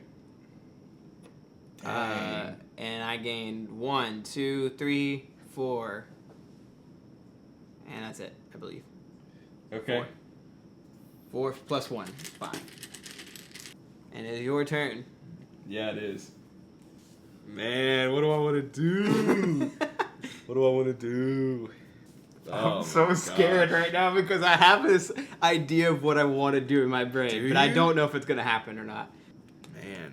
And I gained 1, 2, 3, 4. And that's it, I believe. Okay. 4 plus 1, 5. And it's your turn. Yeah, it is. Man, what do I want to do? What do I want to do? I'm so scared right now because I have this idea of what I want to do in my brain, but I don't know if it's going to happen or not. Man,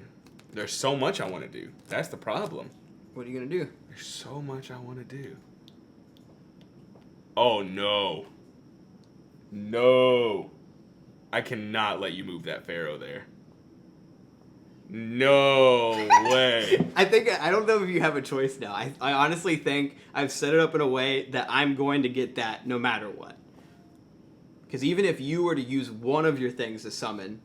there's so much I want to do. That's the problem. What are you going to do? There's so much I want to do. Oh, no. No. I cannot let you move that Pharaoh there. No way. I don't know if you have a choice now. I honestly think I've set it up in a way that I'm going to get that no matter what. Because even if you were to use one of your things to summon...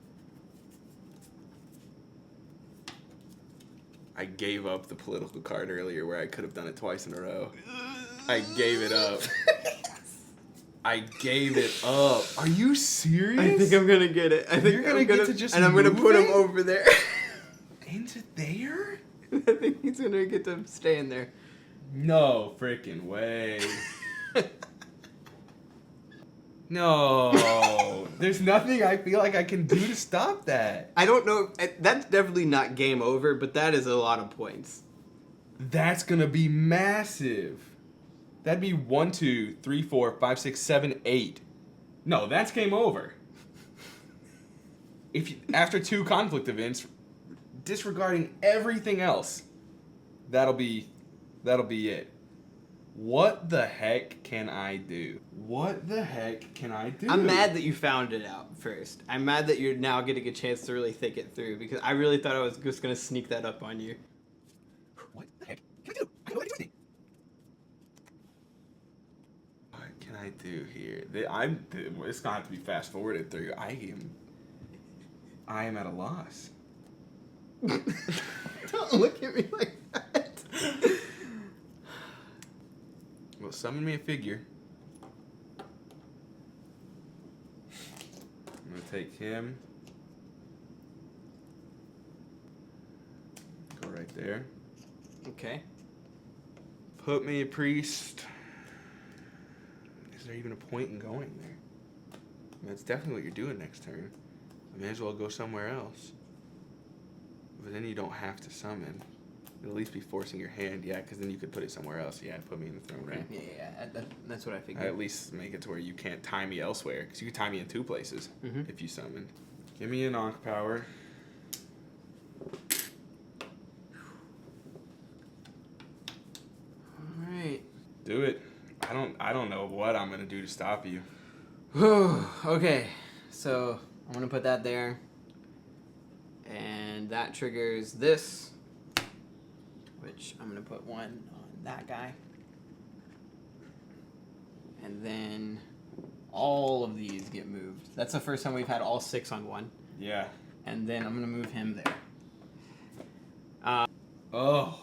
I gave up the political card earlier where I could have done it twice in a row. I gave it up. I gave it up. Are you serious? I think I'm gonna get it. I think you're gonna get to just and I'm gonna put him it? over there. Into there? I think he's gonna get to stay in there. No freaking way. No. There's nothing I feel like I can do to stop that. I don't know. That's definitely not game over, but that is a lot of points. That's gonna be massive. That'd be 1, 2, 3, 4, 5, 6, 7, 8. No, that's game over. If you, after 2 conflict events, disregarding everything else, that'll be it. What the heck can I do? What the heck can I do? I'm mad that you found it out first. I'm mad that you're now getting a chance to really think it through because I really thought I was just gonna sneak that up on you. What the heck can I do? I don't know what to do. What can I do here? It's gonna have to be fast forwarded through. I am at a loss. Don't look at me like that. Well, summon me a figure. I'm gonna take him. Go right there. Okay. Put me a priest. Is there even a point in going there? I mean, that's definitely what you're doing next turn. I may as well go somewhere else. But then you don't have to summon. You'll at least be forcing your hand, yeah, because then you could put it somewhere else. Yeah, put me in the throne room. Yeah, that's what I figured. I at least make it to where you can't tie me elsewhere, because you could tie me in 2 places if you summoned. Give me an Ankh power. All right. Do it. I don't know what I'm gonna do to stop you. Okay, so I'm gonna put that there, and that triggers this, which I'm gonna put 1 on that guy, and then all of these get moved. That's the first time we've had all 6 on 1. Yeah. And then I'm gonna move him there. Oh.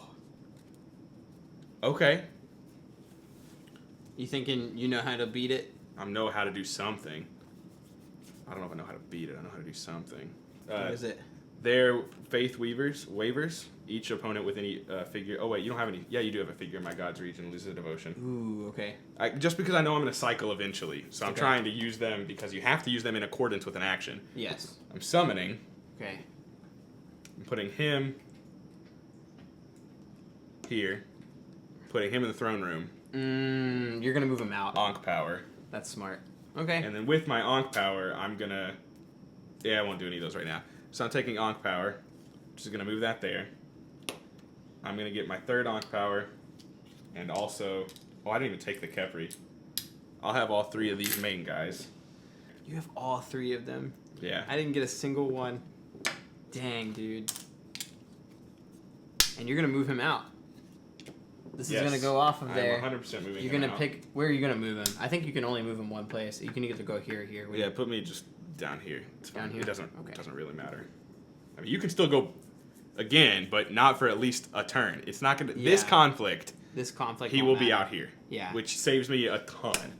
Okay. You thinking you know how to beat it? I know how to do something. I don't know if I know how to beat it. I know how to do something. What is it? They're Faith Waivers. Each opponent with any figure. Oh, wait, you don't have any. Yeah, you do have a figure in my God's Region. Loses a devotion. Ooh, okay. Just because I know I'm going to cycle eventually. So I'm Okay. trying to use them because you have to use them in accordance with an action. Yes. I'm summoning. Okay. I'm putting him here. Putting him in the throne room. You're gonna move him out. Ankh power. That's smart. Okay. And then with my Ankh power, I'm going to... Yeah, I won't do any of those right now. So I'm taking Ankh power. Just going to move that there. I'm going to get my 3rd Ankh power. And also... Oh, I didn't even take the Kepri. I'll have all 3 of these main guys. You have all 3 of them. Yeah. I didn't get a single one. Dang, dude. And you're gonna move him out. This is gonna go off of there. I'm 100% moving You're him gonna out. pick where are you gonna move him. I think you can only move him one place. You can either go here or here. Yeah, put me just down here. It's fine. Down here? It doesn't Okay. really matter. I mean, you can still go again, but not for at least a turn. It's not gonna... This Yeah. conflict... This conflict. He won't will be matter. out here. Yeah. Which saves me a ton.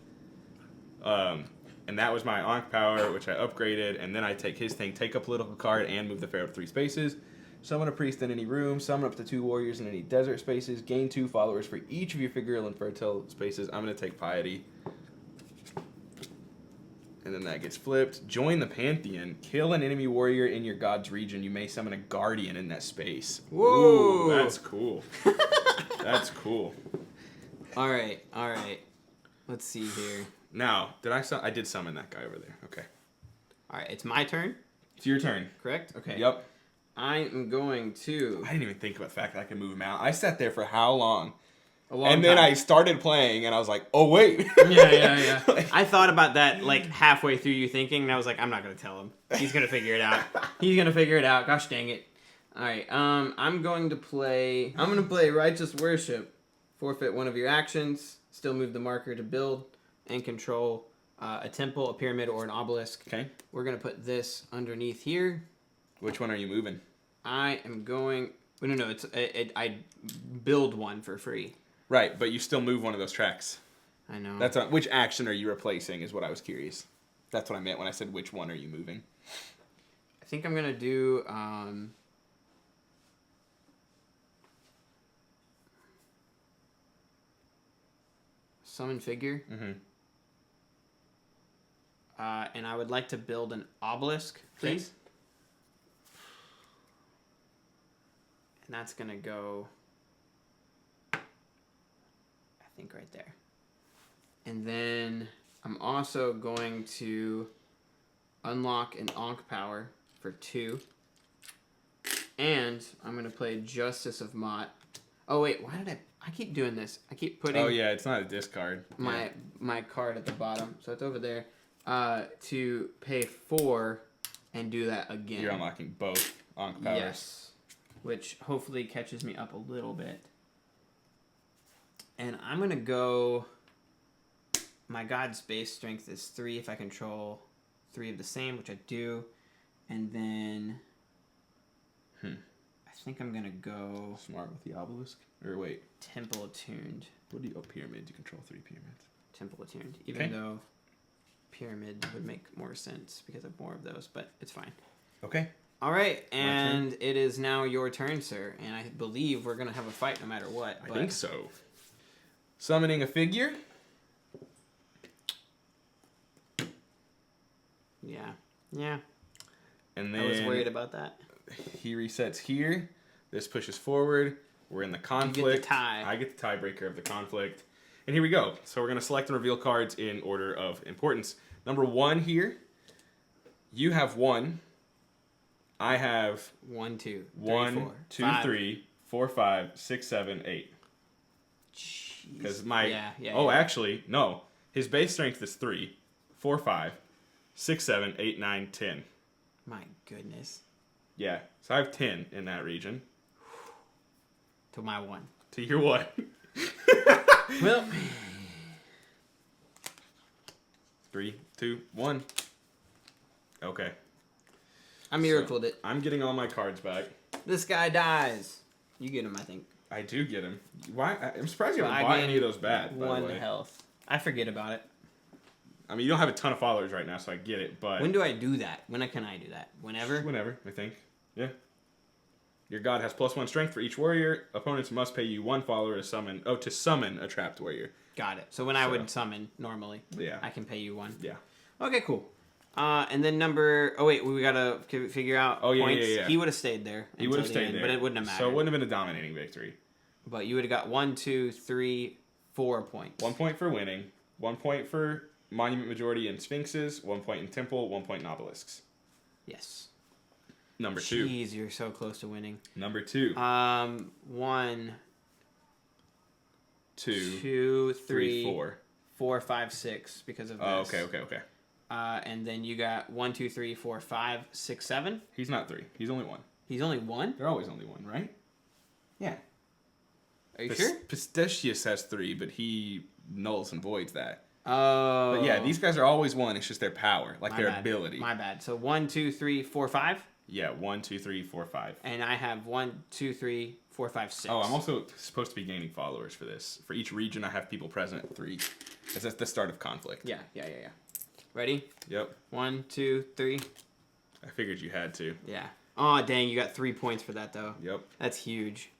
And that was my Ankh power, which I upgraded, and then I take his thing, take a political card, and move the Pharaoh to 3 spaces. Summon a priest in any room, summon up to 2 warriors in any desert spaces, gain 2 followers for each of your figural and fertile spaces. I'm going to take Piety. And then that gets flipped. Join the Pantheon. Kill an enemy warrior in your God's region. You may summon a guardian in that space. Whoa! Ooh, that's cool. That's cool. All right. Let's see here. Now, I did summon that guy over there. Okay. All right, it's my turn. It's your turn. Correct. Okay. Yep. I am going to. I didn't even think about the fact that I could move him out. I sat there for how long? A long And then time. I started playing, and I was like, oh, wait. Yeah. Like, I thought about that like halfway through you thinking, and I was like, I'm not gonna tell him. He's gonna figure it out. Gosh dang it. All right. I'm going to play Righteous Worship. Forfeit one of your actions. Still move the marker to build and control a temple, a pyramid, or an obelisk. Okay. We're gonna put this underneath here. Which one are you moving? I am going. No. I build one for free. Right, but you still move one of those tracks. I know. Which action are you replacing? Is what I was curious. That's what I meant when I said which one are you moving. I think I'm gonna do. Summon figure. Mm-hmm. And I would like to build an obelisk, please. Okay. And that's gonna go, I think, right there. And then I'm also going to unlock an Ankh power for 2. And I'm gonna play Justice of Mott. Oh wait, why did I keep doing this? I keep putting. Oh yeah, it's not a discard. My card at the bottom, so it's over there. To pay 4 and do that again. You're unlocking both Ankh powers. Yes, which hopefully catches me up a little bit. And I'm gonna go. My god's base strength is 3 if I control 3 of the same, which I do, and then. I think I'm gonna go smart with the obelisk. Or wait, temple attuned. What do you? Oh, pyramid. You control 3 pyramids. Temple attuned, even though pyramid would make more sense because of more of those, but it's fine. Okay. All right, and it is now your turn, sir. And I believe we're gonna have a fight no matter what. I think so. Summoning a figure. Yeah. And then I was worried about that. He resets here. This pushes forward. We're in the conflict. You get the tie. I get the tiebreaker of the conflict. And here we go. So we're going to select and reveal cards in order of importance. Number 1 here. You have 1. I have 1, 2, 3, 1, 4, 2, 5. 3, 4, 5, 6, 7, 8. Because my actually, no. His base strength is 3, 4, 5, 6, 7, 8, 9, 10. My goodness. Yeah. So I have 10 in that region. To my 1. To your 1. Well. 3, 2, 1. Okay. I miracled it. I'm getting all my cards back. This guy dies. You get him, I think. I do get him. Why? I'm surprised you haven't bought any of those bad. 1 health. I forget about it. I mean, you don't have a ton of followers right now, so I get it, but... When do I do that? When can I do that? Whenever? Whenever, I think. Yeah. Your god has +1 strength for each warrior. Opponents must pay you 1 follower to summon a trapped warrior. Got it. So when I would summon normally, yeah, I can pay you 1. Yeah. Okay, cool. And then number... Oh, wait, we gotta figure out points. Yeah. He would have stayed there. He would have stayed there. But it wouldn't have mattered. So it wouldn't have been a dominating victory. But you would have got 1, 2, 3, 4 points. 1 point for winning. 1 point for monument majority and sphinxes. 1 point in temple. 1 point in obelisks. Yes. Number 2. Jeez, you're so close to winning. Number 2. 1, 2, 3, 4. 4, 5, 6 because of this. Oh, okay. And then you got 1, 2, 3, 4, 5, 6, 7. He's not 3. He's only 1. He's only 1? They're always only 1, right? Yeah. Are you sure? Pistachius has 3, but he nulls and voids that. Oh. But yeah, these guys are always 1. It's just their power, like their ability. My bad. So 1, 2, 3, 4, 5? Yeah, 1, 2, 3, 4, 5. And I have 1, 2, 3, 4, 5, 6. Oh, I'm also supposed to be gaining followers for this. For each region, I have people present at 3. Because that's the start of conflict. Yeah. Ready? Yep. 1, 2, 3. I figured you had to. Yeah. Oh, dang, you got 3 points for that, though. Yep. That's huge.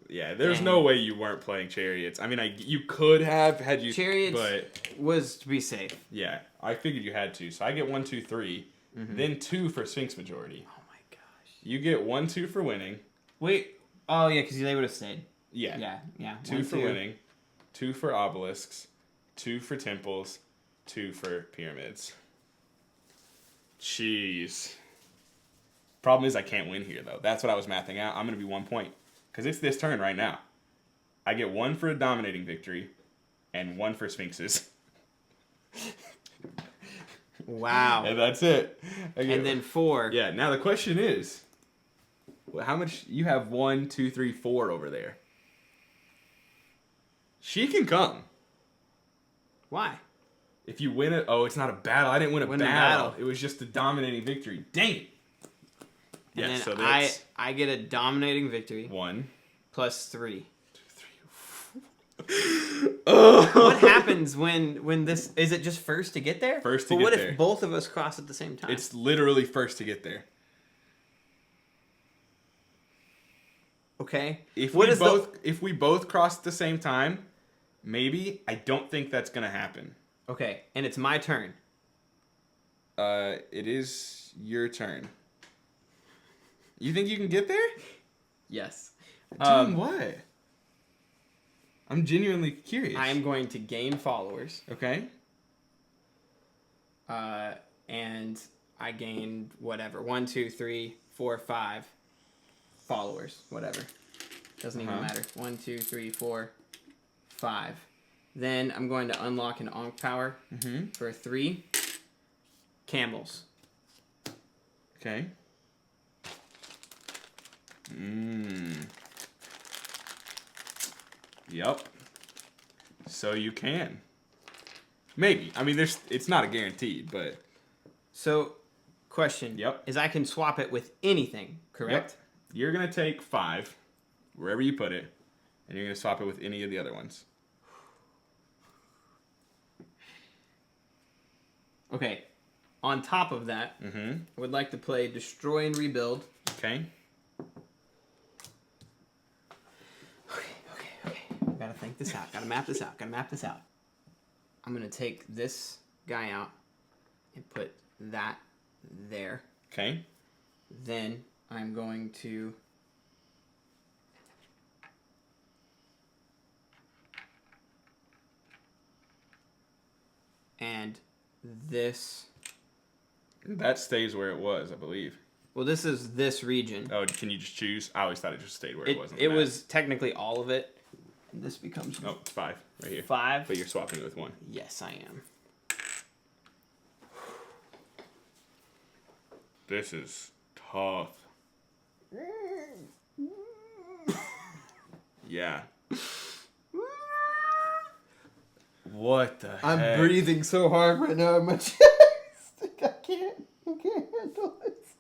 Yeah, there's no way you weren't playing Chariots. I mean, you could have had you... Chariots was to be safe. Yeah, I figured you had to. So I get 1, 2, 3. Mm-hmm. Then 2 for Sphinx majority. Oh, my gosh. You get 1, 2 for winning. Wait. Oh, yeah, because they would have stayed. Yeah. Yeah. 2 for winning. 2 for obelisks. 2 for temples. 2 for pyramids. Jeez. Problem is I can't win here, though. That's what I was mathing out. I'm going to be 1 point. Because it's this turn right now. I get 1 for a dominating victory. And 1 for sphinxes. Wow. And that's it. And then 4. Yeah, now the question is, How much? You have 1, 2, 3, 4 over there. She can come. Why? If you win it, it's not a battle. I didn't win a battle. It was just a dominating victory. Dang it. And then so that's I get a dominating victory. 1 plus 3. 2, 3. What happens when this is it just first to get there? First to get there. But what if both of us cross at the same time? It's literally first to get there. Okay. If we both cross at the same time, maybe. I don't think that's gonna happen. Okay, and it's my turn. It is your turn. You think you can get there? Yes. Doing what? I'm genuinely curious. I am going to gain followers. Okay. And I gained whatever 1, 2, 3, 4, 5 followers. Whatever. Doesn't even matter. 1, 2, 3, 4, 5. Then I'm going to unlock an Ankh power for 3 camels. Okay. Yep. So you can. Maybe. I mean, it's not a guarantee, but. So, question. Yep. Is I can swap it with anything, correct? Yep. You're going to take 5, wherever you put it, and you're going to swap it with any of the other ones. Okay. On top of that, I would like to play Destroy and Rebuild. Okay. Okay. Gotta think this out. Gotta map this out. I'm gonna take this guy out and put that there. Okay. Then I'm going to and this. That stays where it was, I believe. Well, this is this region. Oh, can you just choose? I always thought it just stayed where it was. It was technically all of it. And this becomes... Oh, it's 5 right here. 5? But you're swapping it with 1. Yes, I am. This is tough. Yeah. What the heck? I'm breathing so hard right now in my chest. I can't handle this.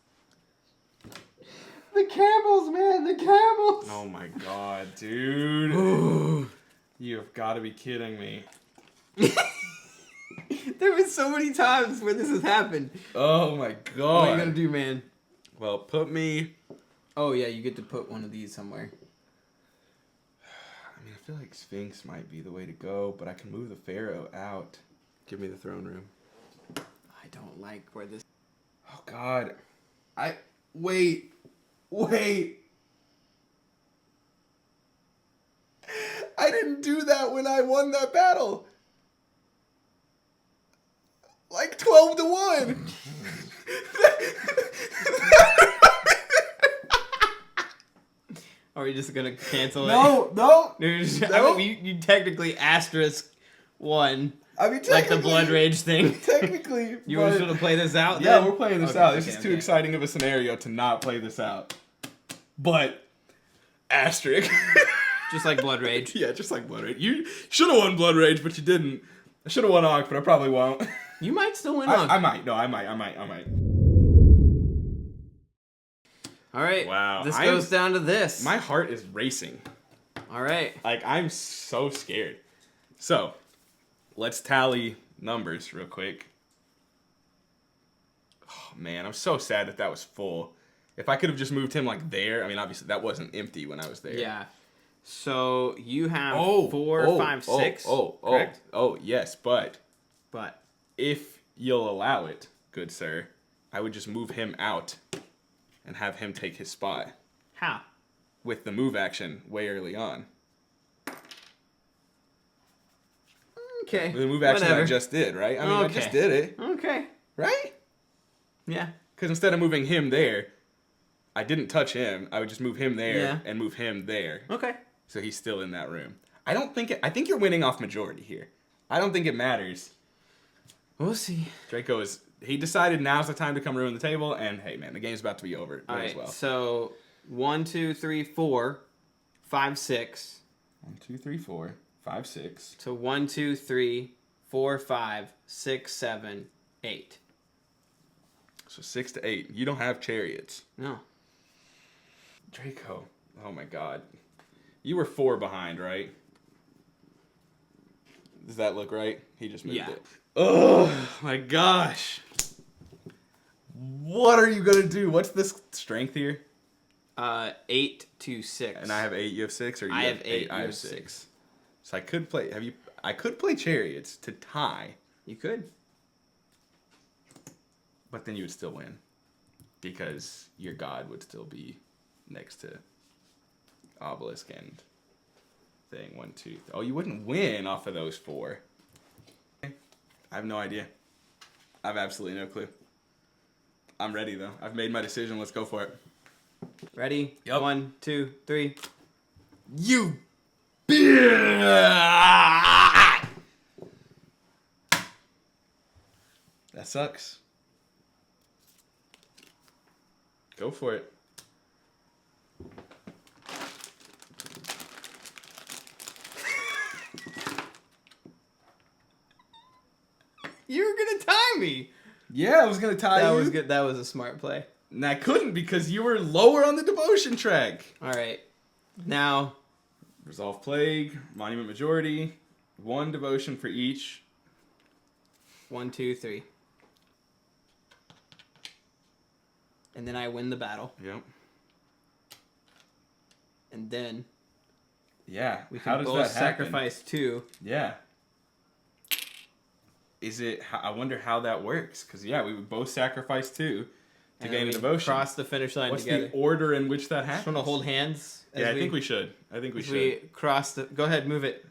The camels, man, the camels. Oh my god, dude. You have got to be kidding me. There been so many times where this has happened. Oh my god. What are you gonna do, man? Well, put me... Oh yeah, you get to put one of these somewhere. I mean, I feel like Sphinx might be the way to go, but I can move the Pharaoh out. Give me the throne room. I don't like where this... Oh god. Wait. I didn't do that when I won that battle. Like 12 to 1. Are we just gonna cancel it? No. I mean, you technically asterisk 1. I mean, like the blood rage thing. Technically. You want to play this out? Yeah, then? we're playing this out. This is too exciting of a scenario to not play this out. But asterisk. Just like blood rage. Yeah, just like blood rage. You should have won blood rage, but you didn't. I should have won Ankh, but I probably won't. You might still win Ankh. Ankh. I might. No, I might. All right. Wow. This goes down to this. My heart is racing. All right. Like, I'm so scared. So, let's tally numbers real quick. Oh, man, I'm so sad that was full. If I could have just moved him, like, there. I mean, obviously, that wasn't empty when I was there. Yeah. So, you have 4, 5, 6. Correct? Oh, yes, but But if you'll allow it, good sir, I would just move him out and have him take his spot. How? With the move action way early on. Okay. The move action I just did, right? I mean, I just did it. Okay. Right? Yeah. Because instead of moving him there, I didn't touch him. I would just move him there and move him there. Okay. So he's still in that room. I think you're winning off majority here. I don't think it matters. We'll see. He decided now's the time to come ruin the table, and hey, man, the game's about to be over. All right, as well. So 1, 2, 3, 4, 5, 6. 1, 2, 3, 4, 5, 6. So 1, 2, 3, 4, 5, 6, 7, 8. So 6 to 8. You don't have chariots. No. Draco. Oh my god. You were 4 behind, right? Does that look right? He just moved it. Oh my gosh. What are you gonna do? What's this strength here? 8 to 6. And I have 8. You have 6, or you I have have 8. I have 6. So I could play. I could play chariots to tie. You could. But then you would still win, because your god would still be next to obelisk and thing. 1, 2. Oh, you wouldn't win off of those 4. I have no idea. I have absolutely no clue. I'm ready though. I've made my decision. Let's go for it. Ready? Yep. 1, 2, 3. You. That sucks. Go for it. You were gonna tie me. Yeah, I was gonna tie That you. was good. That was a smart play. And I couldn't because you were lower on the devotion track. All right. Now, Resolve Plague, Monument Majority, 1 devotion for each. 1, 2, 3. And then I win the battle. Yep. And then Yeah. we How can does both that happen? sacrifice 2. Yeah. Is it? I wonder how that works. Because yeah, we would both sacrifice 2 to And gain a we devotion. Cross the finish line What's together. the order in which that Just happens? want to hold hands. Yeah, I think we should. I think we should. We cross the. Go ahead, move it.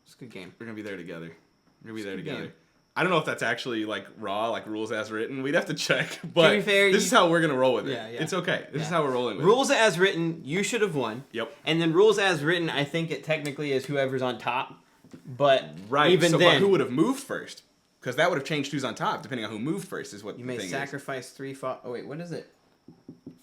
It's a good game. We're gonna be there together. We're gonna be there Good together. game. I don't know if that's actually like raw, like rules as written. We'd have to check. But be fair, this is how we're gonna roll with it. Yeah, yeah. It's okay. This is Yeah. how we're rolling with Rules as written, you should have won. it. Yep. And then rules as written, I think it technically is whoever's on top. But Right. even so, then, but who would have moved first? Because that would have changed who's on top, depending on who moved first. Is what you the may thing is. sacrifice 3. Oh wait, what is it?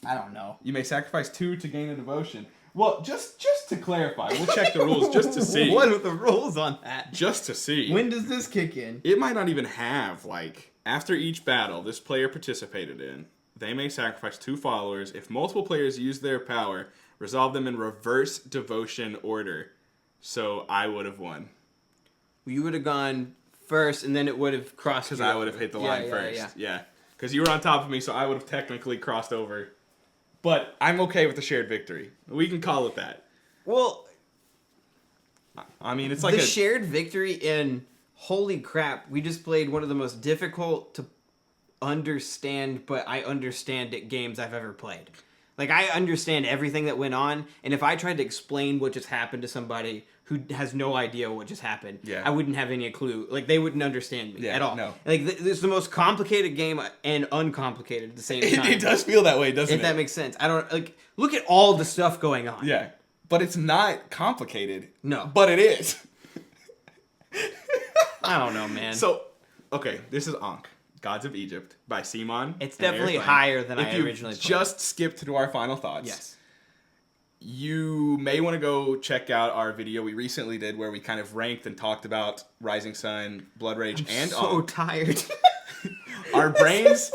I don't know. You may sacrifice 2 to gain a devotion. Well, just to clarify, we'll check the rules just to see. What are the rules on that? Just to see. When does this kick in? It might not even have, like, after each battle this player participated in, they may sacrifice 2 followers. If multiple players use their power, resolve them in reverse devotion order. So I would have won. You would have gone first, and then it would have crossed. Because you I over. would have hit the Yeah, line yeah, first. yeah. Yeah. Because you were on top of me, so I would have technically crossed over. But I'm okay with the shared victory. We can call it that. Well, I mean, it's like the a... shared victory in holy crap, we just played one of the most difficult to understand, but I understand it games I've ever played. Like, I understand everything that went on, and if I tried to explain what just happened to somebody who has no idea what just happened, Yeah. I wouldn't have any clue. Like, they wouldn't understand me Yeah, at all. no. Like, this is the most complicated game and uncomplicated at the same time. It does feel that way, doesn't if it? that makes sense. I don't, like, look at all the stuff going on. Yeah. But it's not complicated. No. But it is. I don't know, man. So, okay, this is Ankh, Gods of Egypt by CMON. It's and definitely Eric Lang. higher than I If you originally played. just skipped to our final thoughts. Yes. You may want to go check out our video we recently did where we kind of ranked and talked about Rising Sun, Blood Rage, and so Ankh. tired. Our brains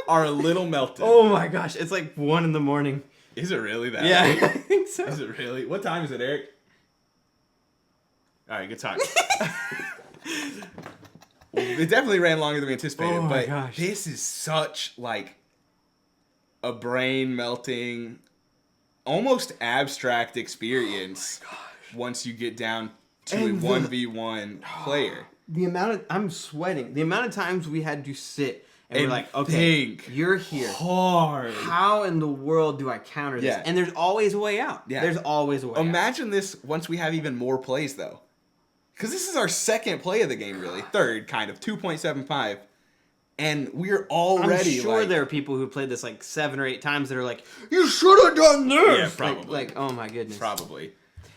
are a little melted. Oh my gosh, it's like 1 in the morning. Is it really that? Yeah, late? I think so. Is it really? What time is it, Eric? All right, good talk. It definitely ran longer than we anticipated, Oh my but gosh. this is such like a brain melting, almost abstract experience once you get down to And a 1v1 player. The amount of I'm sweating. The amount of times we had to sit and we're And like, okay, think you're here. Hard. How in the world do I counter this? Yeah. And there's always a way out. Yeah. There's always a way out. Imagine this once we have even more plays, though. Because this is our second play of the game, really. Third, kind of. 2.75. And we're already, I'm sure like... there are people who played this like 7 or 8 times that are like, you should have done this! Yeah, probably. Like, oh my goodness. Probably.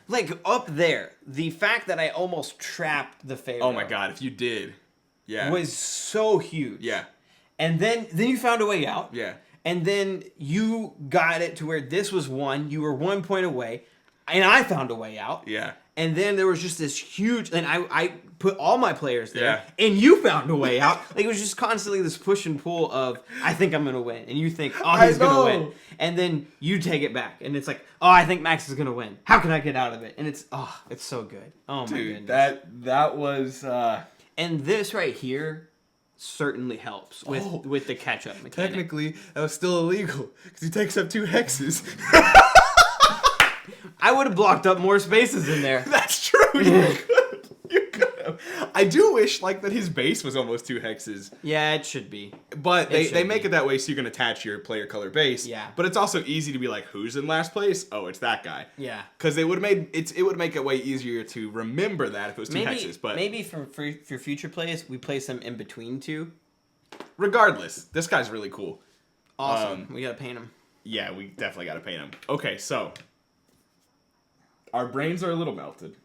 Like, up there, the fact that I almost trapped the Pharaoh Oh my god, if you did. Yeah. was so huge. Yeah. And then you found a way out. Yeah. And then you got it to where this was 1. You were 1 point away. And I found a way out. Yeah. And then there was just this huge... And I put all my players there. Yeah. And you found a way out. Like, it was just constantly this push and pull of, I think I'm going to win. And you think, oh, he's going to win. And then you take it back. And it's like, oh, I think Max is going to win. How can I get out of it? And it's so good. Oh, my goodness. That was... And this right here certainly helps with the catch-up mechanic. Technically, that was still illegal. Because he takes up 2 hexes. I would have blocked up more spaces in there. That's true. You could have. I do wish that his base was almost 2 hexes. Yeah, it should be. But they make it that way so you can attach your player color base. Yeah. But it's also easy to be like, who's in last place? Oh, it's that guy. Yeah. Because it would make it way easier to remember that if it was 2 hexes. But maybe for future plays, we place them in between 2. Regardless, this guy's really cool. Awesome. We gotta paint him. Yeah, we definitely gotta paint him. Okay, so our brains are a little melted.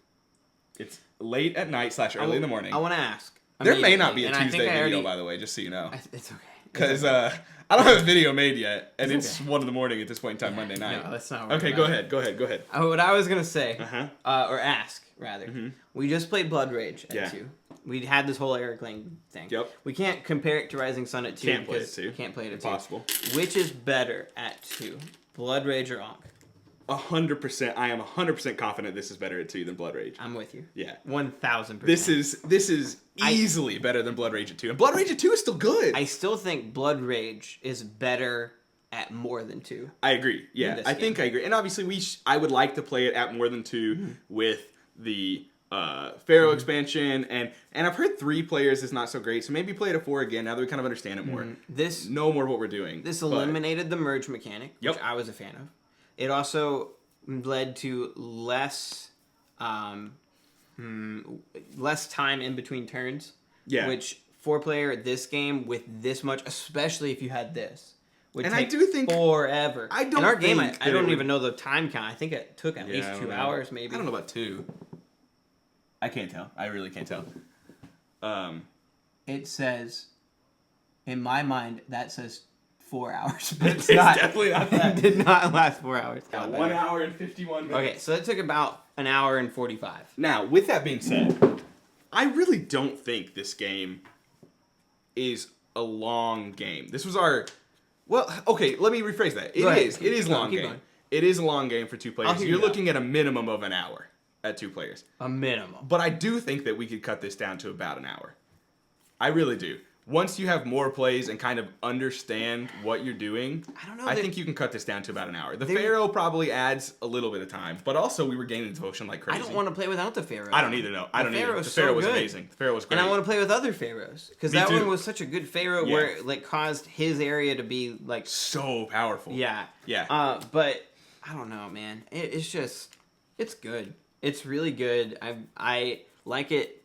It's late at night / early in the morning. I want to ask. There may not be a Tuesday video, by the way, just so you know. It's okay. Because I don't have a video made yet, and it's 1 in the morning at this point in time, Monday night. No, that's not okay, go ahead. What I was going to say, or ask, rather, we just played Blood Rage at 2. We had this whole Eric Lang thing. Yep. We can't compare it to Rising Sun at 2. Can't play it at 2. Can't play it at 2. Impossible. Which is better at 2? Blood Rage or Ankh? 100%. I am 100% confident this is better at 2 than Blood Rage. I'm with you. Yeah. 1000%. This is easily better than Blood Rage at 2. And Blood Rage at 2 is still good. I still think Blood Rage is better at more than 2. I agree. Yeah, I think I agree. And obviously, I would like to play it at more than 2 with the Pharaoh expansion. And I've heard 3 players is not so great. So maybe play it at 4 again now that we kind of understand it more. Know more what we're doing. This eliminated the merge mechanic, which I was a fan of. It also led to less time in between turns. Yeah. Which 4-player this game with this much, especially if you had this, would take I do think forever. In our game, I don't even know the time count. I think it took at least 2 hours, maybe. I don't know about 2. I can't tell. I really can't tell. It says, in my mind, that says 4 hours. But it's definitely not that. It did not last 4 hours. 1 hour and 51 minutes. Okay, so it took about an hour and 45. Now, with that being said, I really don't think this game is a long game. This was our... Well, okay, let me rephrase that. It is a long game. It is a long game for 2 players. You're looking at a minimum of an hour at 2 players. A minimum. But I do think that we could cut this down to about an hour. I really do. Once you have more plays and kind of understand what you're doing, I think you can cut this down to about an hour. The Pharaoh probably adds a little bit of time, but also we were gaining devotion like crazy. I don't want to play without the Pharaoh. I don't either, no. I don't either. The Pharaoh was amazing. The Pharaoh was great. And I want to play with other Pharaohs. Because that one was such a good Pharaoh where it caused his area to be like... so powerful. Yeah. Yeah. But I don't know, man. It's just... It's good. It's really good. I like it.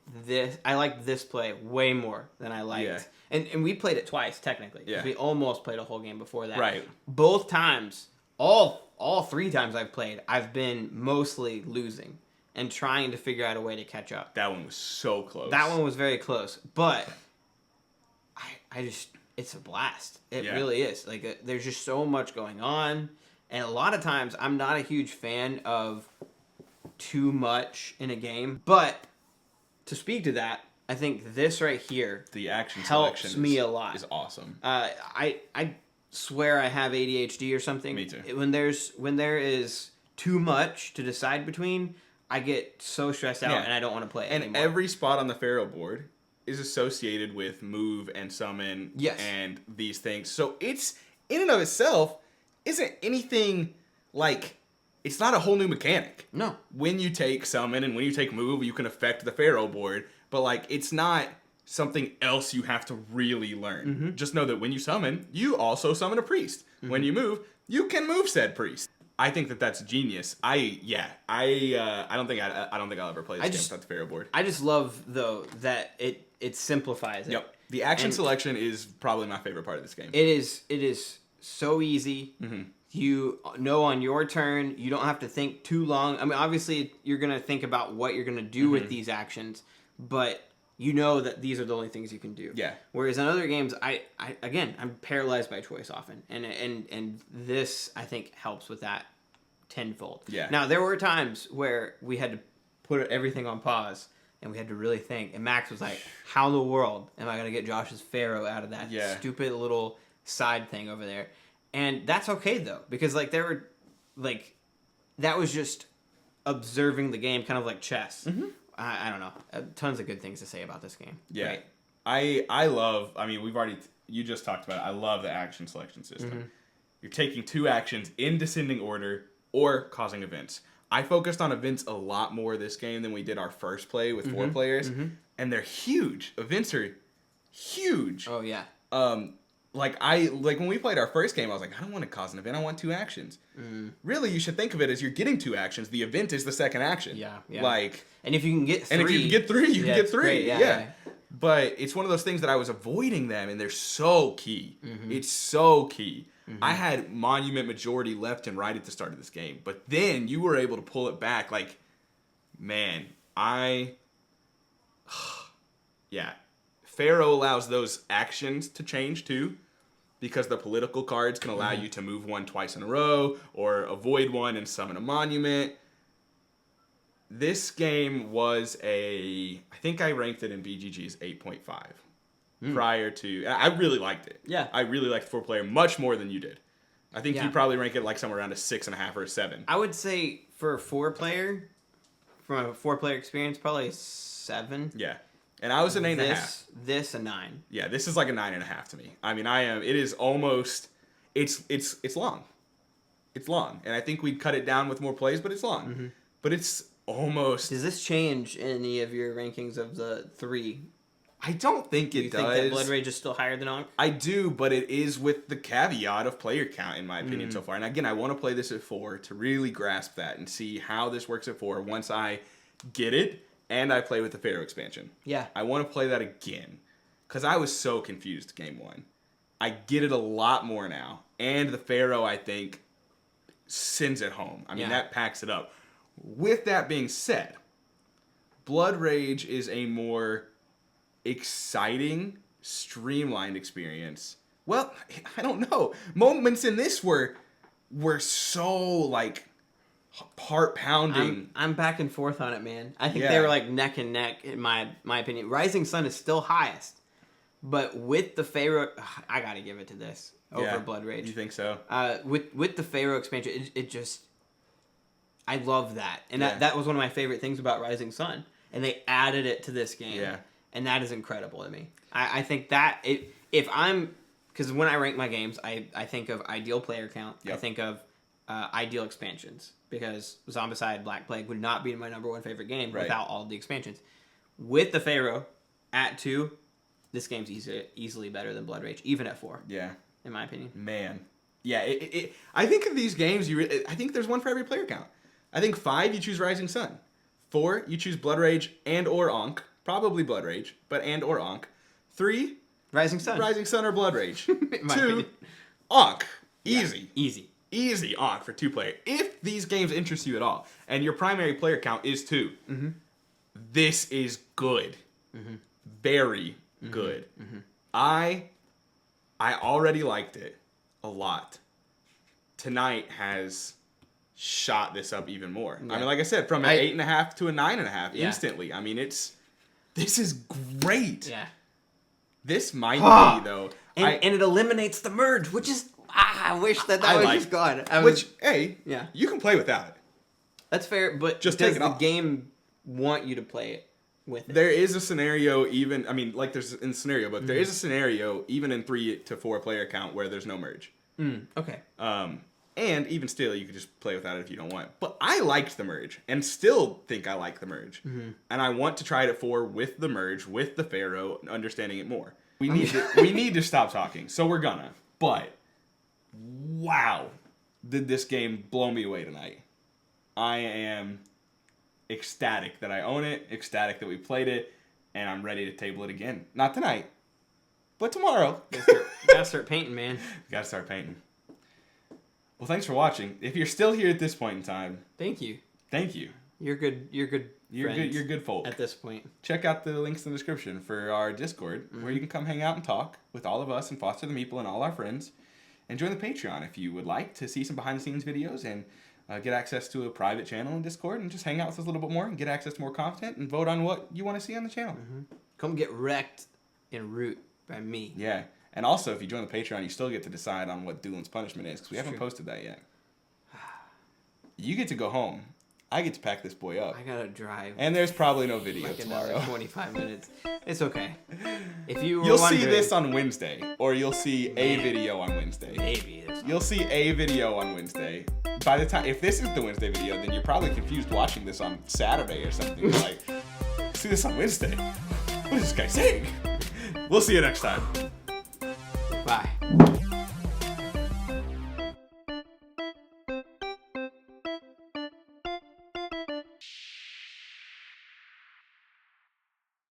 I like this play way more than I liked. Yeah. And we played it twice, technically. Yeah. We almost played a whole game before that. Right. Both times, all 3 times I've played, I've been mostly losing and trying to figure out a way to catch up. That one was so close. That one was very close. But I just, it's a blast. It really is. Like, there's just so much going on. And a lot of times, I'm not a huge fan of too much in a game. But to speak to that, I think this right here, the action helps me a lot. Is awesome. I swear I have ADHD or something. Me too. When there is too much to decide between, I get so stressed out and I don't want to play it anymore. Every spot on the Pharaoh board is associated with move and summon and these things. So it's in and of itself isn't anything like. It's not a whole new mechanic. No. When you take summon and when you take move, you can affect the Pharaoh board. But, like, it's not something else you have to really learn. Mm-hmm. Just know that when you summon, you also summon a priest. Mm-hmm. When you move, you can move said priest. I think that that's genius. I don't think I'll ever play this game without the Pharaoh board. I just love, though, that it simplifies it. Yep. The action selection is probably my favorite part of this game. It is so easy. Mm-hmm. You know on your turn, you don't have to think too long. I mean, obviously, you're going to think about what you're going to do with these actions, but You know that these are the only things you can do. Yeah. Whereas in other games, I'm paralyzed by choice often, and this I think helps with that tenfold. Yeah. Now there were times where we had to put everything on pause and we had to really think. And Max was like, "How in the world am I gonna get Josh's Pharaoh out of that stupid little side thing over there?" And that's okay though, because like there were like that was just observing the game, kind of like chess. Mm-hmm. I don't know. Tons of good things to say about this game. Yeah. Right? I love, I mean, you just talked about it. I love the action selection system. Mm-hmm. You're taking 2 actions in descending order or causing events. I focused on events a lot more this game than we did our first play with 4 players. Mm-hmm. And they're huge. Events are huge. Oh, yeah. Like when we played our first game, I was like, I don't want to cause an event. I want 2 actions. Mm. Really, you should think of it as you're getting 2 actions. The event is the second action. Yeah. Like, and if you can get 3. And if you can get 3, you can get 3. Great. Yeah. But it's one of those things that I was avoiding them, and they're so key. Mm-hmm. It's so key. Mm-hmm. I had monument majority left and right at the start of this game. But then you were able to pull it back. Like, man, yeah. Pharaoh allows those actions to change too, because the political cards can allow you to move one twice in a row or avoid one and summon a monument. This game was I think I ranked it in BGG as 8.5 prior to, I really liked it. Yeah. I really liked 4-player much more than you did. I think you probably rank it like somewhere around a 6.5 or a 7. I would say for a 4-player, from a 4-player experience, probably a 7. Yeah. And I was an 8.5. This a 9. Yeah, this is like a 9.5 to me. I mean, it is almost, it's long. It's long. And I think we'd cut it down with more plays, but it's long. Mm-hmm. But it's almost. Does this change any of your rankings of the 3? I don't think it does. Do you think that Blood Rage is still higher than Ankh? I do, but it is with the caveat of player count, in my opinion, so far. And again, I want to play this at 4 to really grasp that and see how this works at 4 once I get it. And I play with the Pharaoh Expansion. Yeah. I want to play that again. Because I was so confused game 1. I get it a lot more now. And the Pharaoh, I think, sends it home. I mean, that packs it up. With that being said, Blood Rage is a more exciting, streamlined experience. Well, I don't know. Moments in this were so, like, heart pounding. I'm back and forth on it, man. I think they were like neck and neck in my opinion. Rising Sun is still highest, but with the Pharaoh, I gotta give it to this over Blood Rage. You think so? With the Pharaoh expansion, it just, I love that, and that was one of my favorite things about Rising Sun, and they added it to this game, and that is incredible to me. I think that because when I rank my games, I think of ideal player count. Yep. I think of ideal expansions, because Zombicide Black Plague would not be my number 1 favorite game without all of the expansions. With the Pharaoh at 2, this game's easily better than Blood Rage, even at 4. Yeah, in my opinion. Man, yeah. I think of these games, I think there's one for every player count. I think 5 you choose Rising Sun, 4 you choose Blood Rage and or Ankh, probably Blood Rage, but and or Ankh. 3 Rising Sun or Blood Rage. 2 opinion. Ankh, easy. Yeah, easy Ankh for 2-player. If these games interest you at all, and your primary player count is 2, this is good. Mm-hmm. Very good. Mm-hmm. I already liked it a lot. Tonight has shot this up even more. Yeah. I mean, like I said, from an 8.5 to a 9.5 instantly. I mean, this is great. Yeah. This might be, though. And it eliminates the merge, which is... I wish that was just gone. You can play without it. That's fair, but just does take it the off. Game want you to play it with it? There is a scenario even, I mean, like there's in the scenario book, there is a scenario even in 3 to 4 player count where there's no merge. Okay. And even still, you could just play without it if you don't want. But I liked the merge, and still think I like the merge. Mm-hmm. And I want to try it at 4 with the merge, with the Pharaoh, understanding it more. We need to stop talking, so we're gonna. But wow, did this game blow me away tonight. I am ecstatic that I own it, ecstatic that we played it, and I'm ready to table it again. Not tonight, but tomorrow. Gotta start painting, man. Gotta start painting. Well, thanks for watching. If you're still here at this point in time... Thank you. Thank you. You're good. You're good. You're good. You're good folk. At this point, check out the links in the description for our Discord, where you can come hang out and talk with all of us and Foster the Meeple and all our friends, and join the Patreon if you would like to see some behind the scenes videos and get access to a private channel in Discord and just hang out with us a little bit more and get access to more content and vote on what you want to see on the channel. Come get wrecked in Root by me. Yeah, and also if you join the Patreon, you still get to decide on what Doolin's punishment is because we haven't posted that yet. You get to go home. I get to pack this boy up. I gotta drive. And there's probably no video like tomorrow. Another 25 minutes. It's okay. If you'll see this on Wednesday, or you'll see a video on Wednesday. Maybe. You'll see a video on Wednesday. By the time, if this is the Wednesday video, then you're probably confused watching this on Saturday or something. Like, see this on Wednesday. What is this guy saying? We'll see you next time. Bye.